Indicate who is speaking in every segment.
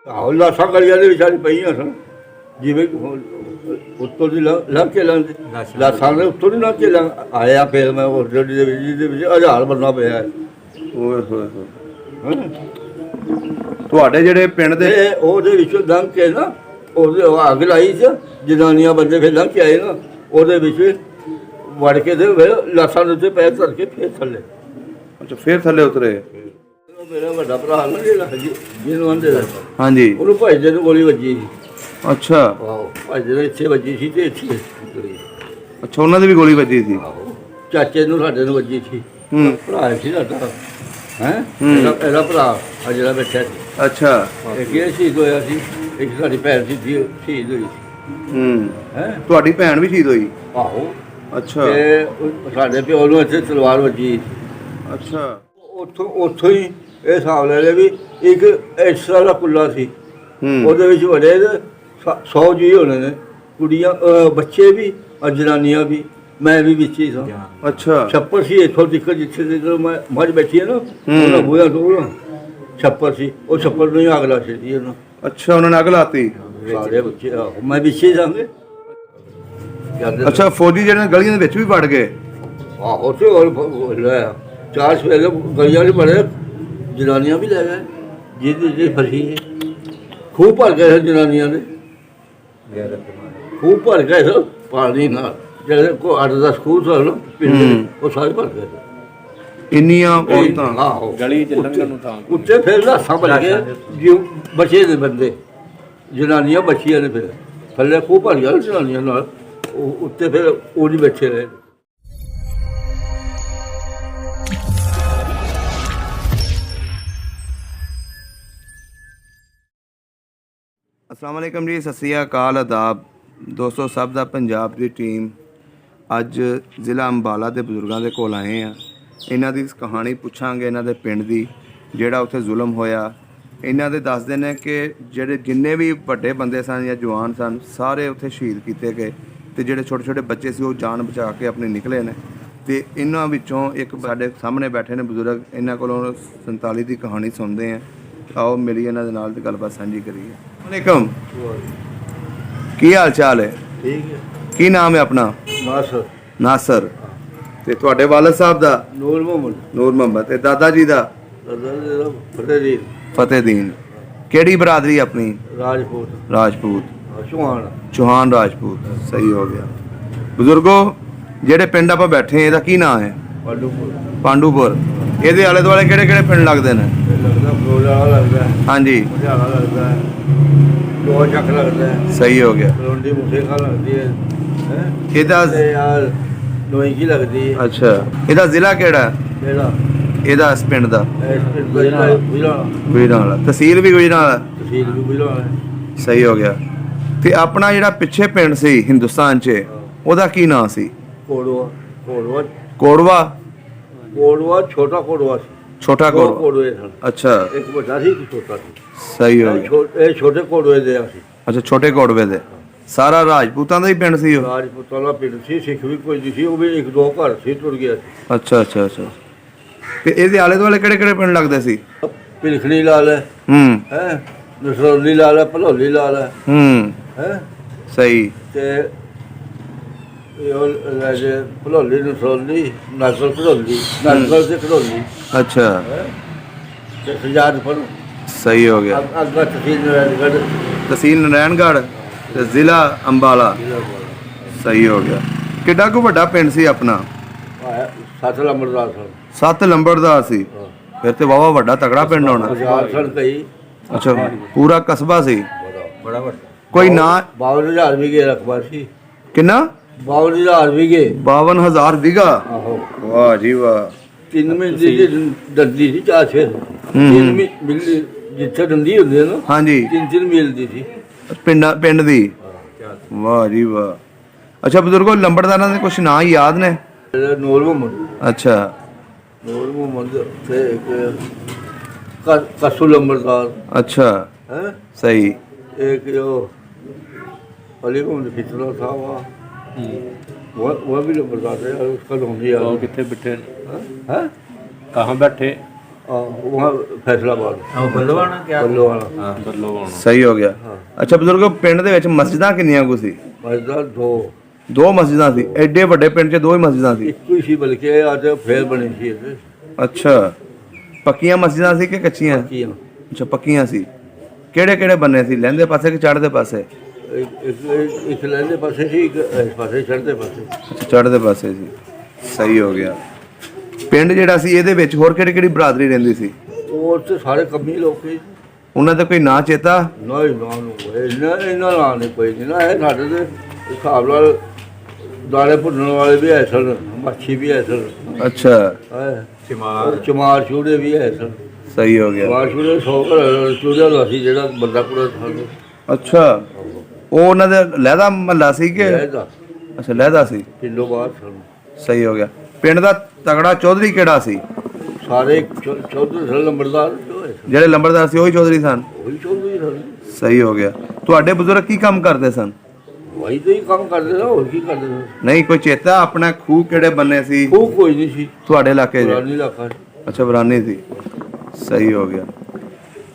Speaker 1: ਆਹੋ ਲਾਸਾਂ ਗਲੀਆਂ ਦੇ ਵਿਚਾਰੀ ਪਈਆਂ ਸਨ ਜਿਵੇਂ ਉੱਤੋਂ ਦੀ ਲੰਘ ਕੇ ਲੰਘ ਲਾਸਾਂ ਦੇ ਉੱਤੋਂ ਦੀ ਲੰਘ ਕੇ ਆਇਆ। ਫਿਰ ਮੈਂ ਉਸ ਗੱਡੀ ਦੇ ਵਿੱਚ ਜਿਹਦੇ ਵਿੱਚ 1000 ਬੰਦਾ ਪਿਆ ਹੈ।
Speaker 2: ਤੁਹਾਡੇ ਜਿਹੜੇ ਪਿੰਡ ਦੇ
Speaker 1: ਤੇ ਉਹਦੇ ਵਿੱਚੋਂ ਲੰਘ ਕੇ ਨਾ ਉਹਦੇ ਅੱਗ ਲਾਈ ਸੀ ਜਨਾਨੀਆਂ ਬੰਦੇ ਫਿਰ ਲੰਘ ਕੇ ਆਏ ਨਾ ਉਹਦੇ ਵਿੱਚ ਵੜ ਕੇ ਤੇ ਲਾਸਾਂ ਦੇ ਉੱਤੇ ਪੈਰ ਧਰ ਕੇ ਫਿਰ ਥੱਲੇ।
Speaker 2: ਅੱਛਾ, ਫਿਰ ਥੱਲੇ ਉਤਰੇ।
Speaker 1: ਮੇਰਾ ਵੱਡਾ ਭਰਾ ਨਾ ਜਿਹੜਾ ਜਿਹਨੂੰ ਆਂਦੇ
Speaker 2: ਹਾਂਜੀ,
Speaker 1: ਉਹਨੂੰ ਭਾਈਦੇ ਨੂੰ ਗੋਲੀ ਵੱਜੀ ਸੀ।
Speaker 2: ਅੱਛਾ
Speaker 1: ਆਹੋ, ਭਾਈਦੇ ਨੂੰ ਇੱਥੇ ਵੱਜੀ ਸੀ ਤੇ ਇੱਥੇ ਗਈ।
Speaker 2: ਅੱਛਾ, ਉਹਨਾਂ ਦੀ ਵੀ ਗੋਲੀ ਵੱਜੀ ਸੀ।
Speaker 1: ਆਹੋ, ਚਾਚੇ ਨੂੰ ਸਾਡੇ ਨੂੰ ਵੱਜੀ ਸੀ।
Speaker 2: ਹੂੰ,
Speaker 1: ਭਰਾ ਸੀ ਸਾਡਾ ਹੈ ਇਹਦਾ ਭਰਾ ਆ ਜਿਹੜਾ ਬੈਠਾ ਸੀ।
Speaker 2: ਅੱਛਾ।
Speaker 1: ਇੱਕ ਇਹ ਸ਼ਹੀਦ ਹੋਇਆ ਸੀ, ਇੱਕ ਸਾਡੀ ਭੈਣ ਸੀ ਸ਼ਹੀਦ ਹੋਈ ਸੀ।
Speaker 2: ਹੂੰ,
Speaker 1: ਹੈ
Speaker 2: ਤੁਹਾਡੀ ਭੈਣ ਵੀ ਸ਼ਹੀਦ ਹੋਈ?
Speaker 1: ਆਹੋ।
Speaker 2: ਅੱਛਾ।
Speaker 1: ਤੇ ਸਾਡੇ ਪਿਓ ਨੂੰ ਇੱਥੇ ਤਲਵਾਰ ਵੱਜੀ।
Speaker 2: ਅੱਛਾ।
Speaker 1: ਉੱਥੋਂ ਹੀ ਇਹ ਹਿਸਾਬ ਲੈ ਲਿਆ ਵੀ ਇੱਕ ਇਸ ਤਰ੍ਹਾਂ ਦਾ ਕੁੱਲਾ ਸੀ।
Speaker 2: ਹੂੰ,
Speaker 1: ਉਹਦੇ ਵਿੱਚ ਵੱਡੇ 100 ਜੀ ਹੋਣੇ ਨੇ, ਕੁੜੀਆਂ ਬੱਚੇ ਵੀ ਔਰ ਜਨਾਨੀਆਂ ਵੀ। ਮੈਂ ਵੀ ਵਿੱਚ ਹੀ ਸਾਂ।
Speaker 2: ਅੱਛਾ।
Speaker 1: ਛੱਪਰ ਸੀ ਇੱਥੋਂ ਤੱਕ ਜਿੱਥੇ ਜਦੋਂ ਮੈਂ ਮੱਝ ਬੈਠੀ ਹੈ ਨਾ ਉਹਦਾ ਬੂਹਾ ਤੋਂ ਛੱਪਰ ਸੀ। ਉਹ ਛੱਪਰ ਨੂੰ ਹੀ ਅੱਗ ਲਾ ਛੱਡੀ ਉਹਨਾਂ।
Speaker 2: ਅੱਛਾ, ਉਹਨਾਂ ਨੇ ਅੱਗ ਲਾਤੀ
Speaker 1: ਸਾਰੇ ਬੱਚੇ। ਆਹੋ, ਮੈਂ ਵਿੱਚ ਹੀ ਸਾਂਗੇ।
Speaker 2: ਅੱਛਾ, ਫੌਜੀ ਜਿਹੜੇ ਗਲੀਆਂ ਦੇ ਵਿੱਚ ਵੀ ਵੜ ਗਏ?
Speaker 1: ਆਹੋ, ਉੱਥੇ ਹੋਰ ਲੈ 4 ਸਵੇਰੇ ਗਲੀਆਂ ਚ ਬੜੇ ਜਨਾਨੀਆਂ ਵੀ ਲੈ ਗਏ ਜਿਹਦੀ ਫਸੀ ਹੈ। ਖੂਹ ਭਰ ਗਏ ਸਨ ਜਨਾਨੀਆਂ ਦੇ, ਖੂਹ ਭਰ ਗਏ ਸਨ ਪਾਣੀ ਨਾਲ। ਜਿਹੜੇ ਕੋ 8-10 ਖੂਹ ਸਨ ਪਿੰਡ ਉਹ ਸਾਰੇ ਭਰ ਗਏ ਸਨ।
Speaker 2: ਇੰਨੀਆਂ ਔਰਤਾਂ?
Speaker 1: ਆਹੋ,
Speaker 3: ਗਲੀ ਚ ਲੰਘਣ ਨੂੰ ਥਾਂ
Speaker 1: ਉੱਤੇ ਫਿਰ ਲਾਸਾਂ ਬਣ ਗਏ ਜਿਉਂ ਬਚੇ ਦੇ ਬੰਦੇ, ਜਨਾਨੀਆਂ ਬਚੀਆਂ ਨੇ। ਫਿਰ ਥੱਲੇ ਖੂਹ ਭਰ ਗਿਆ ਜਨਾਨੀਆਂ ਨਾਲ, ਉਹ ਉੱਤੇ ਫਿਰ ਉਹ ਨਹੀਂ ਬੈਠੇ ਰਹੇ।
Speaker 2: अस्सलाम वालेकुम जी, सत श्री अकाल, आदाब दोस्तों। सब ਦਾ ਪੰਜਾਬ ਦੀ ਟੀਮ ਅੱਜ ਜ਼ਿਲ੍ਹਾ ਅੰਬਾਲਾ ਦੇ ਬਜ਼ੁਰਗਾਂ ਦੇ ਕੋਲ ਆਏ ਆ। ਇਹਨਾਂ ਦੀ ਕਹਾਣੀ ਪੁੱਛਾਂਗੇ, ਇਹਨਾਂ ਦੇ ਪਿੰਡ ਦੀ, ਜਿਹੜਾ ਉੱਥੇ ਜ਼ੁਲਮ ਹੋਇਆ। ਇਹਨਾਂ ਦੇ ਦੱਸਦੇ ਨੇ ਕਿ ਜਿਹੜੇ ਜਿੰਨੇ ਵੀ ਵੱਡੇ ਬੰਦੇ ਸਨ ਜਾਂ ਜਵਾਨ ਸਨ ਸਾਰੇ ਉੱਥੇ ਸ਼ਹੀਦ ਕੀਤੇ ਗਏ, ਤੇ ਜਿਹੜੇ ਛੋਟੇ ਛੋਟੇ ਬੱਚੇ ਸੀ ਉਹ ਜਾਨ ਬਚਾ ਕੇ ਆਪਣੇ ਨਿਕਲੇ ਨੇ। ਤੇ ਇਹਨਾਂ ਵਿੱਚੋਂ ਇੱਕ ਸਾਡੇ ਸਾਹਮਣੇ ਬੈਠੇ ਨੇ ਬਜ਼ੁਰਗ, ਇਹਨਾਂ ਕੋਲੋਂ 47 ਦੀ ਕਹਾਣੀ ਸੁਣਦੇ ਆ। ਆਓ ਮਿਲੀਏ ਇਹਨਾਂ ਦੇ ਨਾਲ ਤੇ ਗੱਲਬਾਤ ਸਾਂਝੀ ਕਰੀਏ। वालेकुम, की हाल चाल है?
Speaker 1: ठीक है।
Speaker 2: की नाम है अपना?
Speaker 1: नासर।
Speaker 2: नासर। ते तुहाडे वालिद साहब दा?
Speaker 1: नूर मोहम्मद।
Speaker 2: नूर मोहम्मद। ते दादा जी दा?
Speaker 1: फतेहदीन।
Speaker 2: फतेहदीन। केड़ी बरादरी अपनी?
Speaker 1: राजपूत।
Speaker 2: राजपूत।
Speaker 1: चौहान।
Speaker 2: चौहान राजपूत। सही हो गया। बुजुर्गो, जेड़े पिंड आपां बैठे ਇਹਦਾ ਕੀ ਨਾਮ ਹੈ?
Speaker 1: पांडुपुर।
Speaker 2: पांडुपुर। ਇਹਦੇ ਆਲੇ ਦੁਆਲੇ ਕਿਹੜੇ ਕਿਹੜੇ ਪਿੰਡ ਲੱਗਦੇ ਨੇ?
Speaker 1: लगता फरोजा लगता है।
Speaker 2: ਹਾਂਜੀ।
Speaker 1: मझाला लगता है। दो चक लगता है।
Speaker 2: सही हो गया।
Speaker 1: रोंडी मुसेखा लगती है।
Speaker 2: ਇਹਦਾ
Speaker 1: यार नोई की लगती है।
Speaker 2: ਅੱਛਾ, ਇਹਦਾ ਜ਼ਿਲ੍ਹਾ ਕਿਹੜਾ ਹੈ?
Speaker 1: मेरा
Speaker 2: ਇਹਦਾ ਇਸ ਪਿੰਡ ਦਾ?
Speaker 1: गुजरावाला।
Speaker 2: ਗੁਜਰਾਂਵਾਲਾ। ਤਹਿਸੀਲ ਵੀ ਗੁਜਰਾਂਵਾਲਾ?
Speaker 1: तहसील भी गुजरावाला।
Speaker 2: ਸਹੀ ਹੋ ਗਿਆ। ਤੇ ਆਪਣਾ ਜਿਹੜਾ ਪਿੱਛੇ ਪਿੰਡ ਸੀ ਹਿੰਦੁਸਤਾਨ 'ਚ, ਉਹਦਾ ਕੀ ਨਾਂ ਸੀ?
Speaker 1: कोड़वा। कोड़वा।
Speaker 2: ਕੋੜਵਾ?
Speaker 1: कोड़वा छोटा कोड़वा सी।
Speaker 2: ਛੋਟਾ
Speaker 1: दो
Speaker 2: ਕੋੜਵਾ।
Speaker 1: कोड़वे सन।
Speaker 2: ਅੱਛਾ,
Speaker 1: एक बड़ा सी एक छोटा सी।
Speaker 2: ਸਹੀ ਹੋ ਗਿਆ।
Speaker 1: ये छोटे कोड़वे दे सी।
Speaker 2: ਅੱਛਾ, ਛੋਟੇ ਕੋੜਵੇ ਦੇ। ਸਾਰਾ ਰਾਜਪੂਤਾਂ ਦਾ ਹੀ ਪਿੰਡ ਸੀ ਉਹ?
Speaker 1: ਰਾਜਪੂਤਾਂ ਦਾ ਪਿੰਡ ਸੀ, ਸਿੱਖ ਵੀ ਕੋਈ ਨਹੀਂ ਸੀ। ਉਹ ਵੀ 1-2 ਘਰ ਸੀ, ਟੁੱਟ ਗਿਆ ਸੀ।
Speaker 2: ਅੱਛਾ ਅੱਛਾ ਅੱਛਾ। ਤੇ ਇਹਦੇ ਆਲੇ ਦੁਆਲੇ ਕਿਹੜੇ ਕਿਹੜੇ ਪਿੰਡ ਲੱਗਦੇ ਸੀ?
Speaker 1: ਪਿਲਖਣੀ ਲਾ ਲੈ ਹੈ, ਨਸਰੌਲੀ ਲਾ ਲੈ, ਭਲੌਲੀ ਲਾ ਲੈ ਹੈ।
Speaker 2: ਸਹੀ।
Speaker 1: ਤੇ ਇਹ ਉਹ ਲੈ ਜੇ ਭਲੌਲੀ, ਨਸਰੌਲੀ, ਨਾਗਲ, ਭਲੌਲੀ, ਨਾਗਲ ਤੇ ਭਲੌਲੀ।
Speaker 2: ਅੱਛਾ,
Speaker 1: ਤੇ ਸਜਾਦਪੁਰ।
Speaker 2: ਸਹੀ ਹੋ ਗਿਆ।
Speaker 1: ਅੱਗਾ ਤਹਿਸੀਲ ਨਰਾਇਣਗੜ੍ਹ।
Speaker 2: ਤਹਿਸੀਲ ਨਾਰਾਇਣਗੜ੍ਹ ਤੇ ਜ਼ਿਲ੍ਹਾ ਅੰਬਾਲਾ। ਸਹੀ ਹੋ ਗਿਆ। ਕਿੱਡਾ ਕੁ ਵੱਡਾ ਪਿੰਡ ਸੀ ਆਪਣਾ?
Speaker 1: 7 ਲੰਬੜਦਾਰ ਸਨ।
Speaker 2: 7 ਲੰਬੜਦਾਰ ਸੀ? ਫਿਰ ਤੇ ਵਾਵਾ ਵੱਡਾ ਤਗੜਾ ਪਿੰਡ ਹੋਣਾ।
Speaker 1: ਹਜ਼ਾਰ ਸਨ ਕਈ।
Speaker 2: ਅੱਛਾ, ਪੂਰਾ ਕਸਬਾ ਸੀ?
Speaker 1: ਬੜਾ ਵੱਡਾ।
Speaker 2: ਕੋਈ ਨਾਂ?
Speaker 1: 52,000 ਵਿਗੇ ਰਕਬਾ ਸੀ।
Speaker 2: ਕਿੰਨਾ?
Speaker 1: 52,000 ਵਿਗੇ।
Speaker 2: 52,000 ਵਿਗਾ?
Speaker 1: ਆਹੋ।
Speaker 2: ਵਾਹ ਜੀ ਵਾਹ।
Speaker 1: 3 ਮੀਲ ਦੀ ਦੰਦੀ ਸੀ, 4-6। 3 ਮੀਲ ਜਿੱਥੇ ਦੰਦੀ ਹੁੰਦੀ ਹੈ ਨਾ।
Speaker 2: ਹਾਂਜੀ।
Speaker 1: 3 ਮੀਲ ਦੀ ਸੀ
Speaker 2: ਪਿੰਡ ਦੀ। ਵਾਹ ਜੀ ਵਾਹ। ਅੱਛਾ ਬਜ਼ੁਰਗੋ, ਲੰਬੜਦਾਰਾਂ ਦੇ ਕੁਛ ਨਾਂ ਯਾਦ ਨੇ?
Speaker 1: ਨੂਰ ਮੁਹੰਮਦ।
Speaker 2: ਅੱਛਾ।
Speaker 1: ਨੂਰ ਮੁਹੰਮਦ ਤੇ ਇੱਕ ਕਸੂ ਲੰਬੜਦਾਰ।
Speaker 2: अच्छा।
Speaker 1: है।
Speaker 2: सही।
Speaker 1: एक जो अली मोहम्मद फितरा था वह भी लंबड़दार है। उसका लोनी है।
Speaker 3: कितने बैठे?
Speaker 1: है
Speaker 3: कहाँ बैठे?
Speaker 1: वहाँ फैसलाबाद
Speaker 3: ਬੱਲੋਵਾਣਾ ਕਿਆ
Speaker 1: ਬੱਲੋਵਾਲਾ
Speaker 3: ਹਾਂ ਬੱਲੋਵਾਣਾ
Speaker 2: ਸਹੀ ਹੋ ਗਿਆ। ਅੱਛਾ ਬਜ਼ੁਰਗੋ, ਪਿੰਡ ਦੇ ਵਿੱਚ ਮਸਜਿਦਾਂ ਕਿੰਨੀਆਂ ਕੁ ਸੀ?
Speaker 1: मस्जिद दो
Speaker 2: ਦੋ ਮਸਜਿਦਾਂ ਸੀ? ਐਡੇ ਵੱਡੇ ਪਿੰਡ 'ਚ ਦੋ ਹੀ ਮਸਜਿਦਾਂ ਸੀ?
Speaker 1: एक ही सी बल्कि आज फिर बनी सी इत्थे
Speaker 2: ਅੱਛਾ, ਪੱਕੀਆਂ ਮਸਜਿਦਾਂ ਸੀ ਕਿ ਕੱਚੀਆਂ?
Speaker 1: की
Speaker 2: ਅੱਛਾ, ਪੱਕੀਆਂ ਸੀ। ਕਿਹੜੇ ਕਿਹੜੇ ਬੰਨੇ ਸੀ, ਲਹਿੰਦੇ ਪਾਸੇ ਕਿ ਚੜ੍ਹਦੇ ਪਾਸੇ?
Speaker 1: एक लहंदे पासे सी एक इस पासे चढ़ते पासे
Speaker 2: ਅੱਛਾ, ਚੜ੍ਹਦੇ ਪਾਸੇ ਸੀ। ਸਹੀ ਹੋ ਗਿਆ। ਪਿੰਡ ਜਿਹੜਾ ਸੀ ਇਹਦੇ ਵਿੱਚ ਹੋਰ ਕਿਹੜੀ ਕਿਹੜੀ ਬਰਾਦਰੀ ਰਹਿੰਦੀ ਸੀ?
Speaker 1: और तो सारे कमी लोग ही
Speaker 2: ਉਹਨਾਂ ਦਾ ਕੋਈ ਨਾਂ ਚੇਤਾ?
Speaker 1: नहीं ना इन्ना ना नहीं कोई नहीं ना है साढ़े तो हिसाब नाल दाले भुनने वाले भी है सन मच्छी भी है सन
Speaker 2: ਅੱਛਾ,
Speaker 1: चमार चूड़े भी है सन
Speaker 2: ਸਹੀ ਹੋ ਗਿਆ।
Speaker 1: चमार चूड़े 100 घर चूड़े दा सी जेड़ा बंदा कुड़ा था
Speaker 2: ਅੱਛਾ, ਉਹ ਉਹਨਾਂ ਦਾ ਲਹਿਦਾ ਮਹੱਲਾ ਸੀ ਕਿ?
Speaker 1: ਇਹਦਾ
Speaker 2: ਅੱਛਾ, ਲਹਿਦਾ ਸੀ।
Speaker 1: ਕਿਲੋ ਬਾਅਦ ਸਨ
Speaker 2: ਸਹੀ ਹੋ ਗਿਆ। ਪਿੰਡ ਦਾ ਤਗੜਾ ਚੌਧਰੀ ਕਿਹੜਾ ਸੀ?
Speaker 1: ਸਾਰੇ ਚੌਧਰੀ ਸਨ ਲੰਬੜਦਾਰ ਜੋ ਹੈ
Speaker 2: ਜਿਹੜੇ ਲੰਬੜਦਾਰ ਸੀ ਉਹੀ ਚੌਧਰੀ ਸਨ?
Speaker 1: ਉਹੀ ਚੌਧਰੀ ਸਨ
Speaker 2: ਸਹੀ ਹੋ ਗਿਆ। ਤੁਹਾਡੇ ਬਜ਼ੁਰਗ ਕੀ ਕੰਮ ਕਰਦੇ ਸਨ?
Speaker 1: ਵਹੀ ਤੇ ਹੀ ਕੰਮ ਕਰਦੇ ਨਾ ਹੋਰ ਕੀ ਕਰਦੇ ਸਨ
Speaker 2: ਨਹੀਂ ਕੋਈ ਚੇਤਾ? ਆਪਣਾ ਖੂਹ ਕਿਹੜੇ ਬੰਨੇ ਸੀ
Speaker 1: ਉਹ ਕੋਈ ਨਹੀਂ ਸੀ
Speaker 2: ਤੁਹਾਡੇ ਇਲਾਕੇ 'ਚ?
Speaker 1: ਪੁਰਾਣੀ ਇਲਾਕਾ
Speaker 2: ਅੱਛਾ, ਬਰਾਨੀ ਸੀ। ਸਹੀ ਹੋ ਗਿਆ।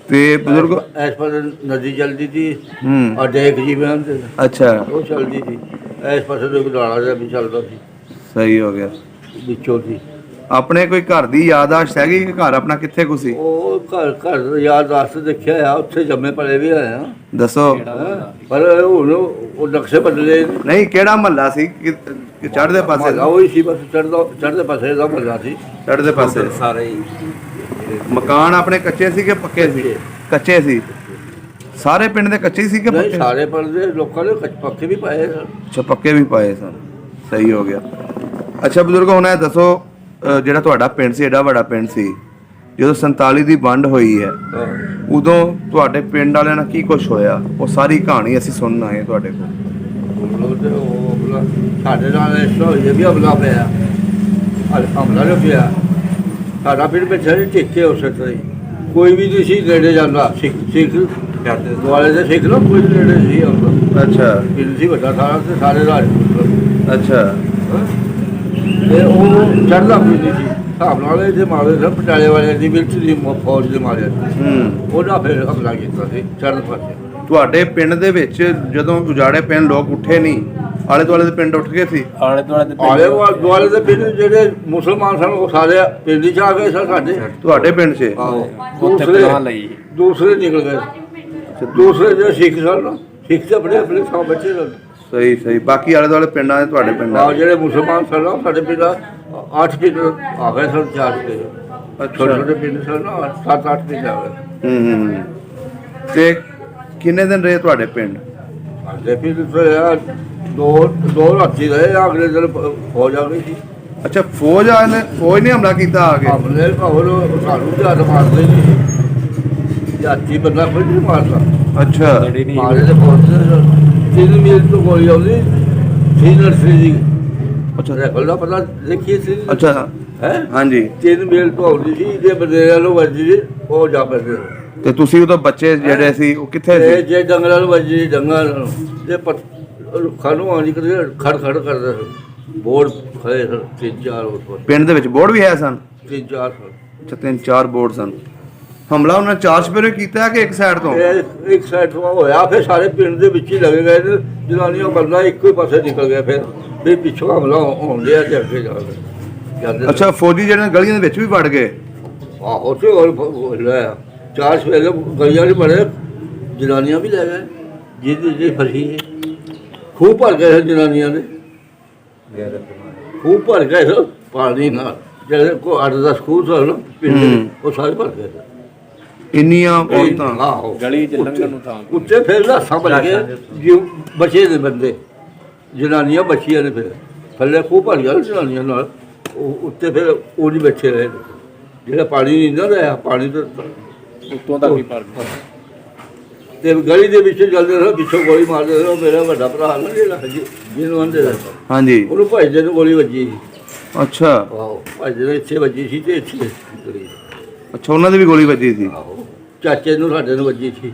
Speaker 2: ਤੇ ਬਜ਼ੁਰਗ
Speaker 1: ਇਸ ਪਾਸੇ ਨਦੀ ਚੱਲਦੀ ਸੀ
Speaker 2: ਹੂੰ,
Speaker 1: ਆ ਡੇਕ ਜੀ ਬੰਦੇ
Speaker 2: ਅੱਛਾ,
Speaker 1: ਉਹ ਚੱਲਦੀ ਸੀ ਇਸ ਪਾਸੇ ਤੋਂ ਇੱਕ ਨਾਲਾ ਜਿਹਾ ਵੀ ਚੱਲਦਾ ਸੀ
Speaker 2: ਸਹੀ ਹੋ ਗਿਆ।
Speaker 1: ਵਿੱਚੋਂ ਦੀ
Speaker 2: ਆਪਣੇ ਕੋਈ ਘਰ ਦੀ ਯਾਦਾਸ਼ਤ ਹੈਗੀ ਕਿ ਘਰ ਆਪਣਾ ਕਿੱਥੇ ਕੁ ਸੀ?
Speaker 1: ਉਹ ਘਰ ਯਾਦ ਵਾਸਤੇ ਦੇਖਿਆ ਆ ਉੱਥੇ ਜੰਮੇ ਪਲੇ ਵੀ ਆਏ ਆ
Speaker 2: ਦੱਸੋ।
Speaker 1: ਪਰ ਹੁਣ ਉਹ ਨਕਸ਼ੇ ਬਦਲੇ ਨੇ।
Speaker 2: ਨਹੀਂ, ਕਿਹੜਾ ਮਹੱਲਾ ਸੀ? ਚੜ੍ਹਦੇ ਪਾਸੇ?
Speaker 1: ਮਹੱਲਾ ਉਹੀ ਸੀ ਬਸ ਚੜ੍ਹਦੇ ਪਾਸੇ ਦਾ ਮਹੱਲਾ ਸੀ
Speaker 2: ਚੜ੍ਹਦੇ ਪਾਸੇ।
Speaker 3: ਸਾਰੇ ਹੀ
Speaker 2: ਮਕਾਨ ਆਪਣੇ ਕੱਚੇ ਸੀ ਕਿ ਪੱਕੇ ਸੀ? ਕੱਚੇ ਸੀ। ਸਾਰੇ ਪਿੰਡ ਦੇ ਕੱਚੇ ਸੀ ਕਿ
Speaker 1: ਨਹੀਂ
Speaker 2: ਪੱਕੇ?
Speaker 1: ਸਾਰੇ ਪੜਦੇ ਲੋਕਾਂ ਨੇ ਪੱਕੇ ਵੀ ਪਾਏ ਸਨ
Speaker 2: ਅੱਛਾ, ਪੱਕੇ ਵੀ ਪਾਏ ਸਨ। ਸਹੀ ਹੋ ਗਿਆ। ਅੱਛਾ ਬਜ਼ੁਰਗ, ਹੁਣ ਇਹ ਦੱਸੋ, ਜਿਹੜਾ ਤੁਹਾਡਾ ਪਿੰਡ ਸੀ, ਏਡਾ ਵੱਡਾ ਪਿੰਡ ਸੀ, ਜਦੋਂ 47 ਦੀ ਵੰਡ ਹੋਈ ਹੈ ਉਦੋਂ ਤੁਹਾਡੇ ਪਿੰਡ ਵਾਲਿਆਂ ਨਾਲ ਕੀ ਕੁਝ ਹੋਇਆ? ਉਹ ਸਾਰੀ ਕਹਾਣੀ ਅਸੀਂ ਸੁਣਨ ਆਏ ਤੁਹਾਡੇ ਕੋਲ।
Speaker 1: ਸਾਡੇ ਨਾਲ ਇਸ ਤੋਂ ਇਹ ਵੀ ਹਮਲਾ ਪਿਆ ਹਮਲਾ ਨਹੀਂ ਪਿਆ ਸਾਡਾ ਪਿੰਡ ਵਿੱਚ ਸਾਰੇ ਟਿੱਕੇ ਹੋ ਸਕਦੇ ਕੋਈ ਵੀ ਨਹੀਂ ਸੀ ਨੇੜੇ ਜਾਂਦਾ ਸਿੱਖ ਦੁਆਲੇ ਦੇ ਸਿੱਖ ਲੋਕ ਕੋਈ ਨੇੜੇ ਸੀ ਆਉਂਦਾ
Speaker 2: ਅੱਛਾ
Speaker 1: ਪਿੰਡ ਸੀ ਵੱਡਾ ਸਾਰਾ ਤੇ ਸਾਰੇ ਰਾਜ
Speaker 2: ਅੱਛਾ
Speaker 1: ਤੇ ਉਹ ਚੜ੍ਹਦਾ ਕੋਈ ਨਹੀਂ ਸੀ ਹਿਸਾਬ ਨਾਲ ਇਹਦੇ ਮਾਰੇ ਸਨ ਪਟਿਆਲੇ ਵਾਲਿਆਂ ਦੀ ਮਿਲਟਰੀ ਦੀ ਫੌਜ ਦੇ ਮਾਰੇ ਉਹਨਾਂ ਫਿਰ ਹਮਲਾ ਕੀਤਾ ਸੀ ਚੜ੍ਹਦੇ ਪਾਸੇ।
Speaker 2: ਤੁਹਾਡੇ ਪਿੰਡ ਦੇ ਵਿੱਚ ਜਦੋਂ ਉਜਾੜੇ ਪਿੰਡ ਲੋਕ ਉੱਠੇ ਨਹੀਂ, ਆਲੇ ਦੁਆਲੇ ਦੇ ਪਿੰਡ ਉੱਠ ਗਏ ਸੀ?
Speaker 3: ਆਲੇ ਦੁਆਲੇ ਦੇ
Speaker 1: ਆਲੇ ਦੁਆਲੇ ਦੇ ਪਿੰਡ ਜਿਹੜੇ ਮੁਸਲਮਾਨ ਸਨ ਉਹ ਸਾਰੇ ਪਿੰਡ 'ਚ ਆ ਗਏ ਸਨ ਸਾਡੇ
Speaker 2: ਤੁਹਾਡੇ ਪਿੰਡ 'ਚ?
Speaker 1: ਆਹੋ
Speaker 3: ਉੱਥੇ ਪਨਾਹ ਲਈ
Speaker 1: ਦੂਸਰੇ ਨਿਕਲ ਗਏ ਦੂਸਰੇ ਜਿਹੜੇ ਸਿੱਖ ਸਨ ਸਿੱਖ ਤੇ ਆਪਣੇ ਆਪਣੇ ਥਾਂ ਬੱਚੇ ਸਨ।
Speaker 2: ਸਹੀ ਸਹੀ। ਬਾਕੀ ਆਲੇ ਦੁਆਲੇ ਪਿੰਡਾਂ ਦੇ ਤੁਹਾਡੇ ਪਿੰਡ
Speaker 1: ਆ ਜਿਹੜੇ ਮੁਸਲਮਾਨ ਸਨ ਉਹ ਸਾਡੇ ਪਿੰਡ 8 ਪਿੰਡ ਆ ਗਏ ਸਨ 4 ਪਿੰਡ ਛੋਟੇ ਛੋਟੇ ਪਿੰਡ ਸਨ 7-8 ਪਿੰਡ ਆ ਗਏ।
Speaker 2: ਹੂੰ। ਤੇ ਕਿੰਨੇ ਦਿਨ ਰਹੇ ਤੁਹਾਡੇ ਪਿੰਡ?
Speaker 1: ਸਾਡੇ ਪਿੰਡ ਤੇ ਦੋ ਰਾਤੀ ਰਹੇ ਅਗਲੇ ਦਿਨ ਫੌਜ ਆ ਗਈ ਸੀ।
Speaker 2: ਅੱਛਾ, ਫੌਜ ਨੇ ਹਮਲਾ ਕੀਤਾ ਆ ਕੇ?
Speaker 1: ਹਮਲੇ ਭਾਵਲ ਸਾਨੂੰ ਤੇ ਹੱਥ ਮਾਰਦੇ ਨਹੀਂ ਜਾਤੀ ਬੰਦਾ ਕੋਈ ਨਹੀਂ ਮਾਰਦਾ।
Speaker 2: ਅੱਛਾ
Speaker 1: ਮਾਰੇ ਤੇ ਫੌਜ 3 ਮੀਲ ਤੋਂ ਗੋਲੀ ਆਉਂਦੀ ਸੀ ਨਰਸਰੀ ਦੀ।
Speaker 2: ਅੱਛਾ
Speaker 1: ਰਾਈਫਲ ਦਾ ਪਤਾ ਦੇਖੀਏ ਸੀ
Speaker 2: ਅੱਛਾ
Speaker 1: ਹੈ
Speaker 2: ਹਾਂਜੀ।
Speaker 1: 3 ਮੀਲ ਤੋਂ ਆਉਂਦੀ ਸੀ ਜੇ ਬੰਦੇ ਨੂੰ ਵੱਜੀ ਸੀ ਉਹ ਜਾ ਪੈਂਦੇ
Speaker 2: ਤੇ ਤੁਸੀਂ ਉਦੋਂ ਬੱਚੇ ਜਿਹੜੇ ਸੀ ਉਹ ਕਿੱਥੇ
Speaker 1: ਤੇ
Speaker 2: ਸੀ?
Speaker 1: ਜੇ ਜੰਗਲਾਂ ਨੂੰ ਵੱਜੀ ਜੰਗਲ ਜੇ ਰੁੱਖਾਂ ਨੂੰ ਆਉਂਦੀ ਕਦੇ ਖੜ ਕਰਦੇ ਸਨ ਬੋਰਡ ਖੜੇ ਸਨ 3-4 ਉਸ
Speaker 2: ਪਿੰਡ ਦੇ ਵਿੱਚ ਬੋਰਡ ਵੀ ਹੈ ਸਨ?
Speaker 1: 3-4 ਸਨ।
Speaker 2: ਅੱਛਾ, 3-4 ਬੋਰਡ ਸਨ। ਹਮਲਾ ਉਹਨਾਂ 4 ਸਪੇਰੇ ਕੀਤਾ ਕਿ ਇੱਕ ਸਾਈਡ ਤੋਂ?
Speaker 1: ਇਹ ਇੱਕ ਸਾਈਡ ਤੋਂ ਹੋਇਆ ਫਿਰ ਸਾਰੇ ਪਿੰਡ ਦੇ ਵਿੱਚ ਹੀ ਲੱਗੇ ਗਏ ਤੇ ਜਨਾਨੀਆਂ ਬੰਦਾ ਇੱਕੋ ਹੀ ਪਾਸੇ ਨਿਕਲ ਗਿਆ ਫਿਰ ਪਿੱਛੋਂ ਹਮਲਾ ਹੋਣ ਲਿਆ ਤੇ ਅੱਗੇ ਜਾ ਕੇ
Speaker 2: ਅੱਛਾ, ਫੌਜੀ ਜਿਹੜੇ ਗਲੀਆਂ ਦੇ ਵਿੱਚ ਵੀ ਵੜ ਗਏ?
Speaker 1: ਆਹੋ ਤੇ ਹੋਰ ਲੈ 4 ਸਵੇਰੇ ਗਲੀਆਂ ਦੇ ਬੜੇ ਜਨਾਨੀਆਂ ਵੀ ਲੈ ਗਏ ਜਿਹਦੀ ਫਸੀ ਹੈ ਖੂਹ ਭਰ ਗਏ ਜਨਾਨੀਆਂ ਦੇ ਖੂਹ ਭਰ ਗਏ ਸਨ ਪਾਣੀ ਨਾਲ ਜਿਹੜੇ ਕੋ 8-10 ਖੂਹ ਸਨ ਪਿੰਡ ਦੇ ਉਹ ਸਾਰੇ ਭਰ ਗਏ
Speaker 2: ਇੰਨੀਆਂ ਔਰਤਾਂ?
Speaker 1: ਆਹੋ
Speaker 3: ਗਲੀ ਚ ਲੰਘਣ ਨੂੰ ਥਾਂ
Speaker 1: ਉੱਤੇ ਫਿਰ ਰਾਸਾਂ ਬਣ ਗਏ ਜਿਉ ਬਚੇ ਦੇ ਬੰਦੇ ਜਨਾਨੀਆਂ ਬਚੀਆਂ ਨੇ ਫਿਰ ਥੱਲੇ ਖੂਹ ਭਰ ਗਿਆ ਜਨਾਨੀਆਂ ਨਾਲ ਉਹ ਉੱਤੇ ਫਿਰ ਉਹ ਨਹੀਂ ਬੈਠੇ ਰਹੇ ਜਿਹੜਾ ਪਾਣੀ ਨਹੀਂ ਨਾ ਰਿਹਾ ਪਾਣੀ ਤੋਂ
Speaker 3: ਉੱਤੋਂ ਤੱਕ ਹੀ ਭਰ ਗਿਆ
Speaker 1: ਤੇ ਗਲੀ ਦੇ ਵਿੱਚ ਚੱਲਦੇ ਰਹੇ ਪਿੱਛੋਂ ਗੋਲੀ ਮਾਰਦੇ ਰਹੇ ਮੇਰਾ ਵੱਡਾ ਭਰਾ ਨਾ ਜਿਹੜਾ ਜਿਹਨੂੰ ਆਂਦੇ
Speaker 2: ਹਾਂਜੀ
Speaker 1: ਉਹਨੂੰ ਭਾਈਦੇ ਨੂੰ ਗੋਲੀ ਵੱਜੀ ਸੀ।
Speaker 2: ਅੱਛਾ
Speaker 1: ਆਹੋ ਭਾਈਦੇ ਨੂੰ ਇੱਥੇ ਵੱਜੀ ਸੀ ਤੇ ਇੱਥੇ ਗਲੀ
Speaker 2: ਅੱਛਾ, ਉਹਨਾਂ ਦੀ ਵੀ ਗੋਲੀ ਵੱਜੀ ਸੀ?
Speaker 1: ਆਹੋ ਚਾਚੇ ਨੂੰ ਸਾਡੇ ਨੂੰ ਵੱਜੀ ਸੀ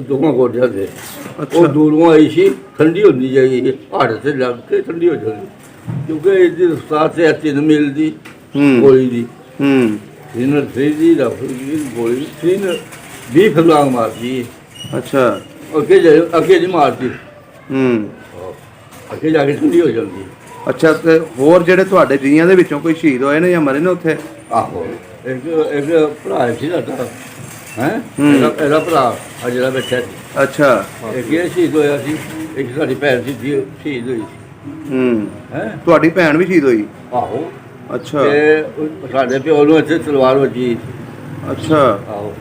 Speaker 1: ਦੋਵਾਂ ਗੋਡਿਆਂ ਦੇ ਉਹ ਦੂਰੋਂ ਆਈ ਸੀ ਠੰਡੀ ਹੁੰਦੀ ਜਾਈ ਹੱਡ ਤੇ ਲੱਗ ਕੇ ਠੰਡੀ ਹੋ ਜਾਂਦੀ ਕਿਉਂਕਿ ਇਹਦੀ ਰਫਤਾਰ ਤੇ 3 ਮੀਲ ਦੀ ਗੋਲੀ ਦੀ ਸੀਨਰ 3 ਦੀ ਰਫਲੀ ਗੋਲੀ ਸੀਨਰ 20 ਫਲਾਂਗ ਮਾਰਦੀ
Speaker 2: ਅੱਛਾ
Speaker 1: ਅੱਗੇ ਨਹੀਂ ਮਾਰਦੀ
Speaker 2: ਹੂੰ
Speaker 1: ਅੱਗੇ ਜਾ ਕੇ ਠੰਡੀ ਹੋ ਜਾਂਦੀ
Speaker 2: ਅੱਛਾ ਤੇ ਹੋਰ ਜਿਹੜੇ ਤੁਹਾਡੇ ਜੀਆਂ ਦੇ ਵਿੱਚੋਂ ਕੋਈ ਸ਼ਹੀਦ ਹੋਏ ਨੇ ਜਾਂ ਮਰੇ ਨੇ ਉੱਥੇ?
Speaker 1: ਆਹੋ ਇੱਕ ਭਰਾ ਸੀ ਸਾਡਾ ਹੈ
Speaker 2: ਹੂੰ।
Speaker 1: ਇਹਦਾ ਭਰਾ ਆ ਜਿਹੜਾ ਬੈਠਾ ਸੀ
Speaker 2: ਅੱਛਾ
Speaker 1: ਇੱਕ ਇਹ ਸ਼ਹੀਦ ਹੋਇਆ ਸੀ, ਇੱਕ ਸਾਡੀ ਭੈਣ ਸੀ ਸ਼ਹੀਦ ਹੋਈ ਸੀ
Speaker 2: ਹੂੰ
Speaker 1: ਹੈ
Speaker 2: ਤੁਹਾਡੀ ਭੈਣ ਵੀ ਸ਼ਹੀਦ ਹੋਈ?
Speaker 1: ਆਹੋ
Speaker 2: ਅੱਛਾ
Speaker 1: ਤੇ ਸਾਡੇ ਪਿਓ ਨੂੰ ਇੱਥੇ ਤਲਵਾਰ ਵੱਜੀ।
Speaker 2: ਅੱਛਾ
Speaker 1: ਆਹੋ